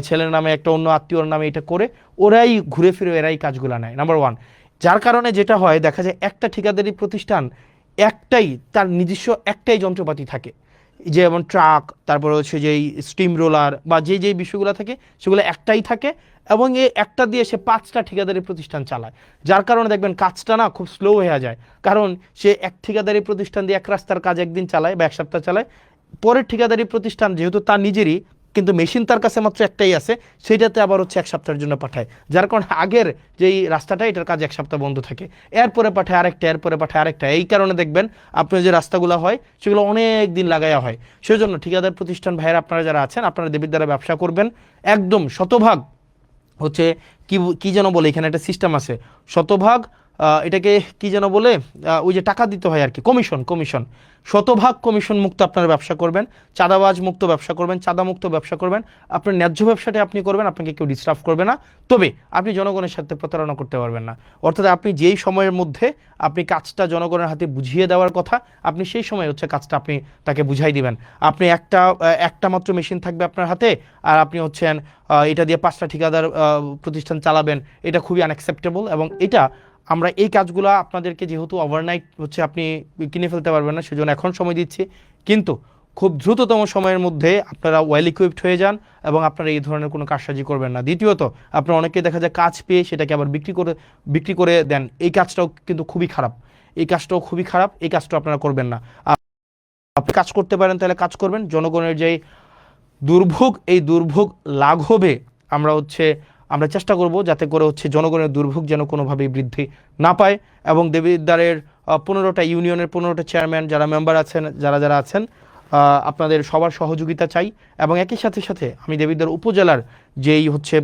ছেলের নামে, একটা অন্য আত্মীয়র নামে, এটা করে ওরাই ঘুরে ফিরে এরাই কাজগুলো নেয়, নাম্বার 1। যার কারণে যেটা হয় দেখা যায় একটা ঠিকাদারি প্রতিষ্ঠান একটাই, তার নিজস্ব একটাই যন্ত্রপাতি থাকে, যেমন ট্রাক, তারপরে হচ্ছে যেই স্টিম রোলার বা যেই বিষয়গুলো থাকে সেগুলো একটাই থাকে, এবং এই একটা দিয়ে সে 5টা ঠিকাদারি প্রতিষ্ঠান চালায়। যার কারণে দেখবেন কাজটা না খুব স্লো হয়ে যায়, কারণ সে এক ঠিকাদারি প্রতিষ্ঠান দিয়ে এক রাস্তার কাজ একদিন চালায় বা 1 সপ্তাহ চালায়, পরের ঠিকাদারি প্রতিষ্ঠান যেহেতু তার নিজেরই, কিন্তু মেশিন তার কাছে মাত্র একটাই আছে, সেটাতে আবার হচ্ছে 1 সপ্তাহের জন্য পাঠায়। যার কারণে আগের যেই রাস্তাটা, এটার কাজ 1 সপ্তাহ বন্ধ থাকে, এরপরে পাঠায় আরেকটা, এরপরে পাঠায় আরেকটা। এই কারণে দেখবেন আপনার যে রাস্তাগুলো হয় সেগুলো অনেক দিন লাগাইয়া হয়। সেজন্য ঠিকাদার প্রতিষ্ঠান ভাইয়েরা আপনারা যারা আছেন, আপনারা দেবিদ্বারে ব্যবসা করবেন, একদম শতভাগ হচ্ছে কি যেন বলে, এখানে একটা সিস্টেম আছে, শতভাগ এটাকে কি যেন বলে, ওই যে টাকা দিতে হয় আর কি, কমিশন, কমিশন, শতভাগ কমিশন মুক্ত আপনার ব্যবসা করবেন, চাঁদাবাজ মুক্ত ব্যবসা করবেন, চাঁদা মুক্ত ব্যবসা করবেন, আপনার ন্যায্য ব্যবসাটা আপনি করবেন, আপনাকে কেউ ডিস্টার্ব করবে না, তবে আপনি জনগণের সাথে প্রতারণা করতে পারবেন না। অর্থাৎ আপনি যেই সময়ের মধ্যে আপনি কাজটা জনগণের হাতে বুঝিয়ে দেওয়ার কথা, আপনি সেই সময় হচ্ছে কাজটা আপনি তাকে বুঝাই দিবেন। আপনি একটা মাত্র মেশিন থাকবে আপনার হাতে, আর আপনি হচ্ছেন এটা দিয়ে 5টা ঠিকাদার প্রতিষ্ঠান চালাবেন, এটা খুবই আনঅ্যাকসেপ্টেবল। এবং এটা আমরা এই কাজগুলো আপনাদেরকে যেহেতু ওভারনাইট হচ্ছে আপনি কিনে ফেলতে পারবেন না, সেজন্য এখন সময় দিচ্ছি, কিন্তু খুব দ্রুততম সময়ের মধ্যে আপনারা ওয়েল ইকুইপড হয়ে যান এবং আপনারা এই ধরনের কোনো কারসাজি করবেন না। দ্বিতীয়ত, আপনারা অনেকে দেখা যায় কাজ পেয়ে সেটাকে আবার বিক্রি করে দেন, এই কাজটাও কিন্তু খুবই খারাপ, এই কাজটাও খুবই খারাপ, এই কাজটাও আপনারা করবেন না। আপনি কাজ করতে পারেন তাহলে কাজ করবেন, জনগণের যেই দুর্ভোগ, এই দুর্ভোগ লাঘবে আমরা চেষ্টা করব যাতে করে হচ্ছে জনগণের দুর্ভোগ যেন কোনোভাবেই বৃদ্ধি না পায়। এবং দেবিদ্বারের 15টা ইউনিয়নের 15টা চেয়ারম্যান যারা মেম্বার আছেন, যারা আছেন, আপনাদের সবার সহযোগিতা চাই। এবং একই সাথে সাথে আমি দেবিদ্বার উপজেলার যেই হচ্ছে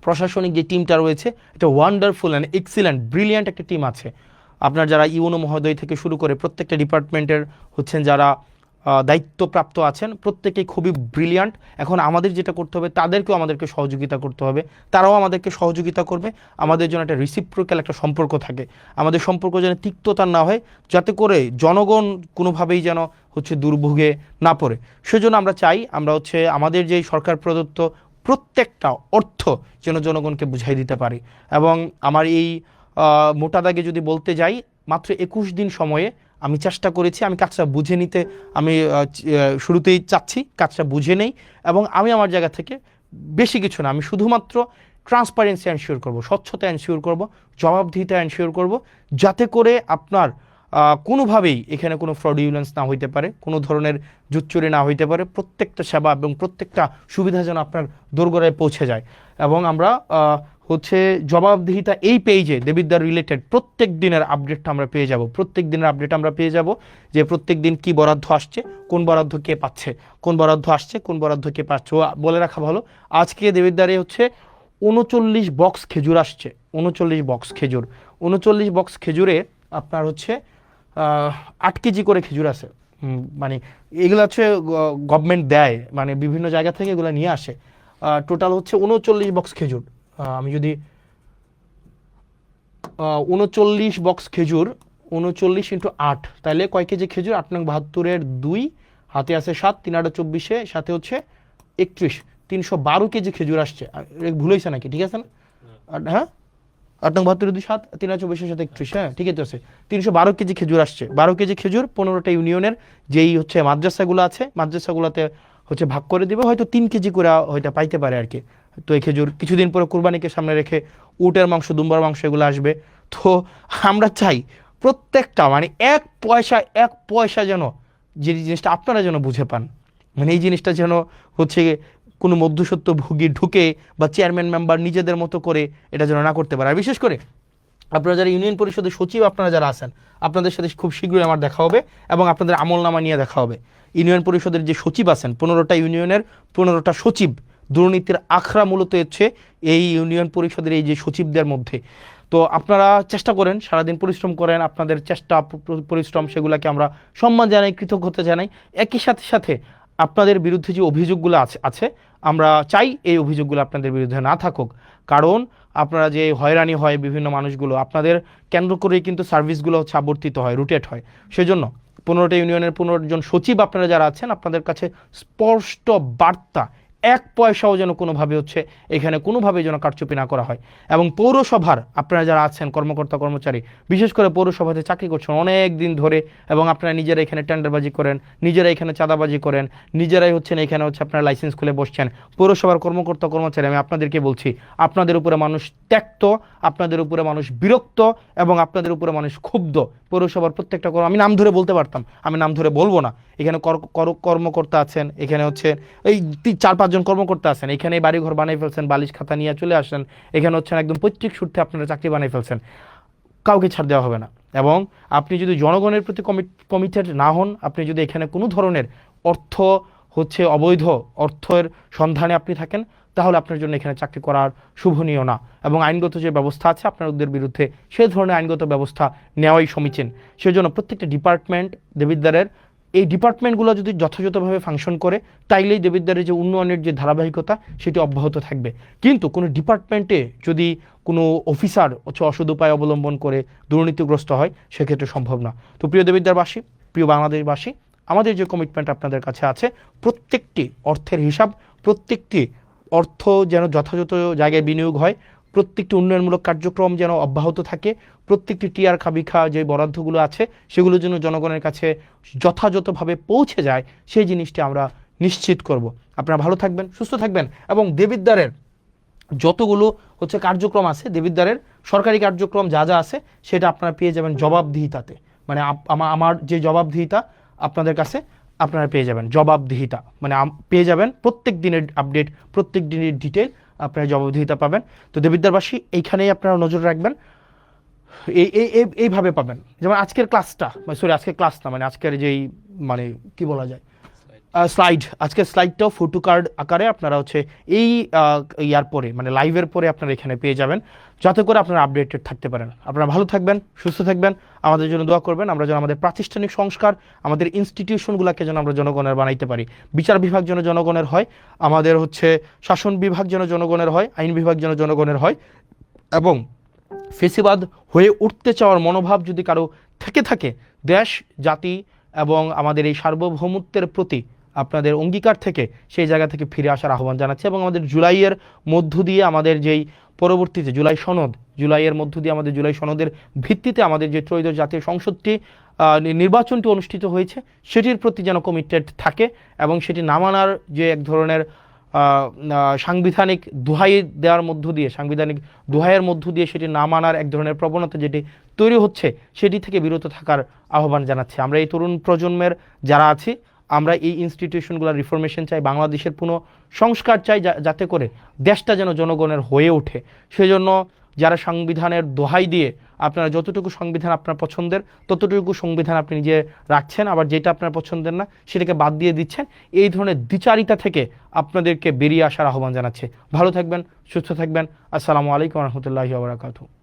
প্রশাসনিক যে টিমটা রয়েছে, এটা ওয়ান্ডারফুল অ্যান্ড এক্সিলেন্ট ব্রিলিয়ান্ট একটা টিম আছে। আপনার যারা ইউনো মহোদয় থেকে শুরু করে প্রত্যেকটা ডিপার্টমেন্টের হচ্ছেন যারা দায়িত্বপ্রাপ্ত আছেন, প্রত্যেকেই খুবই ব্রিলিয়ান্ট। এখন আমাদের যেটা করতে হবে, তাদেরকেও আমাদেরকে সহযোগিতা করতে হবে, তারাও আমাদেরকে সহযোগিতা করবে। আমাদের জন্য একটা রিসিপ্রোক্যাল একটা সম্পর্ক থাকে, আমাদের সম্পর্ক যেন তিক্ততা না হয়, যাতে করে জনগণ কোনোভাবেই যেন হচ্ছে দুর্ভোগে না পড়ে। সেজন্য আমরা চাই আমরা হচ্ছে আমাদের যেই সরকার প্রদত্ত প্রত্যেকটা অর্থ যেন জনগণকে বুঝাই দিতে পারি। এবং আমার এই মোটা দাগে যদি বলতে যাই, মাত্র 21 দিন সময়ে আমি চেষ্টা করেছি, আমি কাজটা বুঝে নিতে, আমি শুরুতেই চাচ্ছি কাজটা বুঝে নেই। এবং আমি আমার জায়গা থেকে বেশি কিছু না, আমি শুধুমাত্র ট্রান্সপারেন্সি এনশিওর করব, স্বচ্ছতা এনশিওর করব, জবাবদিহিতা এনশিওর করব, যাতে করে আপনার কোনোভাবেই এখানে কোনো ফ্রডিউলেন্স না হইতে পারে, কোনো ধরনের জুচ্চুরি না হইতে পারে, প্রত্যেকটা সেবা এবং প্রত্যেকটা সুবিধা যেন আপনার দোরগোড়ায় পৌঁছে যায়। এবং আমরা হচ্ছে জবাবদিহিতা এই পেজে দেবিদ্বার রিলেটেড প্রত্যেক দিনের আপডেটটা আমরা পেয়ে যাব, প্রত্যেক দিনের আপডেট আমরা পেয়ে যাব, যে প্রত্যেক দিন কি বরাদ্দ আসছে, কোন বরাদ্দ কে পাচ্ছে, কোন বরাদ্দ আসছে, কোন বরাদ্দ কে পাচ্ছে। বলে রাখা ভালো, আজকে দেবিদ্বারে হচ্ছে 39 বক্স খেজুর আসছে, 39 বক্স খেজুর, 39 বক্স খেজুরে আপনার হচ্ছে 8 কেজি করে খেজুর আছে। মানে এগুলো হচ্ছে গভর্নমেন্ট দেয়, মানে বিভিন্ন জায়গা থেকে এগুলো নিয়ে আসে। টোটাল হচ্ছে 39 বক্স খেজুর। আমি যদি 39 বক্স খেজুর, 39 ইন্টু 8, তাহলে কয় কেজি খেজুর? 8 নং 72-এর 2, হাতে আছে 7, 3 8 24, সাথে হচ্ছে 31, 312 কেজি খেজুর আসছে। ভুল হয়েছে নাকি? ঠিক আছে না? হ্যাঁ, 8 নং 72-এর 2, 7, 3 8 24 সাথে 31, হ্যাঁ ঠিকই তো আছে। 312 কেজি খেজুর আসছে। 12 কেজি খেজুর 15টা ইউনিয়নের যেই হচ্ছে মাদ্রাসাগুলো আছে, মাদ্রাসাগুলোতে হচ্ছে ভাগ করে দিবে, হয়তো 3 কেজি করে হয়তো পাইতে পারে আর কি। তো এই খেজুর কিছুদিন পরে কুরবানিকে সামনে রেখে উটের মাংস, দুম্বার মাংস এগুলো আসবে। তো আমরা চাই প্রত্যেকটা মানে এক পয়সা যেন, যে জিনিসটা আপনারা যেন বুঝে পান, মানে এই জিনিসটা যেন হচ্ছে কোনো মধ্যসত্ত্ব ভোগী ঢুকে বা চেয়ারম্যান মেম্বার নিজেদের মতো করে এটা যেন না করতে পারে। আর বিশেষ করে আপনারা যারা ইউনিয়ন পরিষদের সচিব, আপনারা যারা আছেন, আপনাদের সাথে খুব শীঘ্রই আমার দেখা হবে এবং আপনাদের আমলনামা নিয়ে দেখা হবে। ইউনিয়ন পরিষদের যে সচিব আছেন, 15টা ইউনিয়নের 15টা সচিব, দুর্নীতির আখড়া মূলত হচ্ছে এই ইউনিয়ন পরিষদের এই যে সচিবদের মধ্যে। তো আপনারা চেষ্টা করেন, সারাদিন পরিশ্রম করেন, আপনাদের চেষ্টা পরিশ্রম সেগুলোকে আমরা সম্মান জানাই, কৃতজ্ঞতা জানাই। একই সাথে সাথে আপনাদের বিরুদ্ধে যে অভিযোগগুলো আছে আমরা চাই এই অভিযোগগুলো আপনাদের বিরুদ্ধে না থাকুক। কারণ আপনারা যে হয়রানি হয় বিভিন্ন মানুষগুলো, আপনাদের কেন্দ্র করেই কিন্তু সার্ভিসগুলো হচ্ছে আবর্তিত হয়, রুটেট হয়। সেজন্য 15টা ইউনিয়নের 15 জন সচিব আপনারা যারা আছেন, আপনাদের কাছে স্পষ্ট বার্তা, এক পয়সাও যেন কোনোভাবে হচ্ছে এখানে কোনোভাবে যেন কারচুপি না করা হয়। এবং পৌরসভার আপনারা যারা আছেন কর্মকর্তা কর্মচারী, বিশেষ করে পৌরসভাতে চাকরি করছেন অনেক দিন ধরে, এবং আপনারা নিজেরা এখানে টেন্ডারবাজি করেন, নিজেরা এখানে চাঁদাবাজি করেন, নিজেরাই হচ্ছেন এখানে হচ্ছে আপনারা লাইসেন্স খুলে বসছেন, পৌরসভার কর্মকর্তা কর্মচারী, আমি আপনাদেরকে বলছি, আপনাদের উপরে মানুষ ত্যক্ত, আপনাদের উপরে মানুষ বিরক্ত, এবং আপনাদের উপরে মানুষ ক্ষুব্ধ। পৌরসভার প্রত্যেকটা আমি নাম ধরে বলতে পারতাম, আমি নাম ধরে বলবো না। এখানে কর্মকর্তা আছেন, এখানে হচ্ছে এই 4-5 জন কর্মকর্তা আছেন, এখানে বাড়িঘর বানাই ফেলছেন, বালিশ খাতা নিয়ে চলে আসেন, এখানে হচ্ছেন একদম পৈতৃক সূত্রে আপনারা চাকরি বানাই ফেলছেন, কাউকে ছাড় দেওয়া হবে না। এবং আপনি যদি জনগণের প্রতি কমিটেড না হন, আপনি যদি এখানে কোনো ধরনের অর্থ হচ্ছে অবৈধ অর্থের সন্ধানে আপনি থাকেন, তাহলে আপনার জন্য এখানে চাকরি করার শুভনীয় না, এবং আইনগত যে ব্যবস্থা আছে আপনাদের বিরুদ্ধে সে ধরনের আইনগত ব্যবস্থা নেওয়াই সমীচীন। সেজন্য প্রত্যেকটা ডিপার্টমেন্ট দেবিদ্বারের এই ডিপার্টমেন্টগুলো যদি যথাযথভাবে ফাংশন করে তাইলেই দেবিদ্বারের যে উন্নয়নের যে ধারাবাহিকতা সেটি অব্যাহত থাকবে। কিন্তু কোনো ডিপার্টমেন্টে যদি কোনো অফিসার হচ্ছে অসৎ উপায় অবলম্বন করে দুর্নীতিগ্রস্ত হয় সেক্ষেত্রে সম্ভব না। তো প্রিয় দেবিদ্বারবাসী, প্রিয় বাংলাদেশবাসী, আমাদের যে কমিটমেন্ট আপনাদের কাছে আছে, প্রত্যেকটি অর্থের হিসাব, প্রত্যেকটি অর্থ যেন যথাযথ জায়গায় বিনিয়োগ হয়, প্রত্যেকটি উন্নয়নমূলক কার্যক্রম যেন অব্যাহত থাকে, প্রত্যেকটি টিআর খাবিখা যে বরাদ্দগুলো আছে সেগুলো যেন জনগণের কাছে যথাযথভাবে পৌঁছে যায়, সেই জিনিসটি আমরা নিশ্চিত করব। আপনারা ভালো থাকবেন, সুস্থ থাকবেন, এবং দেবিদ্বারের যতগুলো হচ্ছে কার্যক্রম আছে, দেবিদ্বারের সরকারি কার্যক্রম যা যা আছে সেটা আপনারা পেয়ে যাবেন জবাবদিহিতাতে। মানে আমার যে জবাবদিহিতা আপনাদের কাছে আপনারা পেয়ে যাবেন, জবাবদিহিতা মানে পেয়ে যাবেন প্রত্যেক দিনের আপডেট, প্রত্যেক দিনের ডিটেল আপনারা জবাবদিহিতা পাবেন। তো দেবিদ্বারবাসী এইখানেই আপনারা নজর রাখবেন, এইভাবে পাবেন। যেমন আজকের ক্লাসটা, সরি আজকের ক্লাস না, মানে আজকের যেই মানে কি বলা যায় স্লাইড, আজকের স্লাইডটাও ফটো কার্ড আকারে আপনারা হচ্ছে এই ইয়ার পরে মানে লাইভের পরে আপনারা এখানে পেয়ে যাবেন, যাতে করে আপনারা আপডেটেড থাকতে পারেন। আপনারা ভালো থাকবেন, সুস্থ থাকবেন, আমাদের জন্য দোয়া করবেন। আমরা যেন আমাদের প্রাতিষ্ঠানিক সংস্কার, আমাদের ইনস্টিটিউশনগুলোকে যেন আমরা জনগণের বানাইতে পারি। বিচার বিভাগ যেন জনগণের হয়, আমাদের হচ্ছে শাসন বিভাগ যেন জনগণের হয়, আইন বিভাগ যেন জনগণের হয়, এবং ফেসিবাদ হয়ে উঠতে চাওয়ার মনোভাব যদি কারো থেকে থাকে, দেশ জাতি এবং আমাদের এই সার্বভৌমত্বের প্রতি আপনাদের অঙ্গীকার থেকে সেই জায়গা থেকে ফিরে আসার আহ্বান জানাচ্ছে। এবং আমাদের জুলাইয়ের মধ্য দিয়ে আমাদের যেই পরবর্তীতে জুলাইয়ের মধ্য দিয়ে আমাদের জুলাই সনদের ভিত্তিতে আমাদের যে ত্রয়োদশ জাতীয় সংসদটি নির্বাচনটি অনুষ্ঠিত হয়েছে সেটির প্রতি যেন কমিটেড থাকে, এবং সেটি না মানার যে এক ধরনের সাংবিধানিক দোহাই দেওয়ার মধ্য দিয়ে, সাংবিধানিক দোহাইয়ের মধ্য দিয়ে সেটি না মানার এক ধরনের প্রবণতা যেটি তৈরি হচ্ছে সেটি থেকে বিরত থাকার আহ্বান জানাচ্ছে। আমরা এই তরুণ প্রজন্মের যারা আছি, আমরা এই ইনস্টিটিউশনগুলোর রিফরমেশন চাই, বাংলাদেশের পুনঃ সংস্কার চাই, যাতে করে দেশটা যেন জনগণের হয়ে ওঠে। সেজন্য যারা সংবিধানের দোহাই দিয়ে আপনারা যতটুকু সংবিধান আপনার পছন্দের ততটুকু সংবিধান আপনি নিজে রাখছেন, আবার যেটা আপনার পছন্দের না সেটাকে বাদ দিয়ে দিচ্ছেন, এই ধরনের দ্বিচারিতা থেকে আপনাদেরকে বেরিয়ে আসার আহ্বান জানাচ্ছে। ভালো থাকবেন, সুস্থ থাকবেন। আসসালামু আলাইকুম রহমতুল্লাহি ওয়া বারাকাতুহু।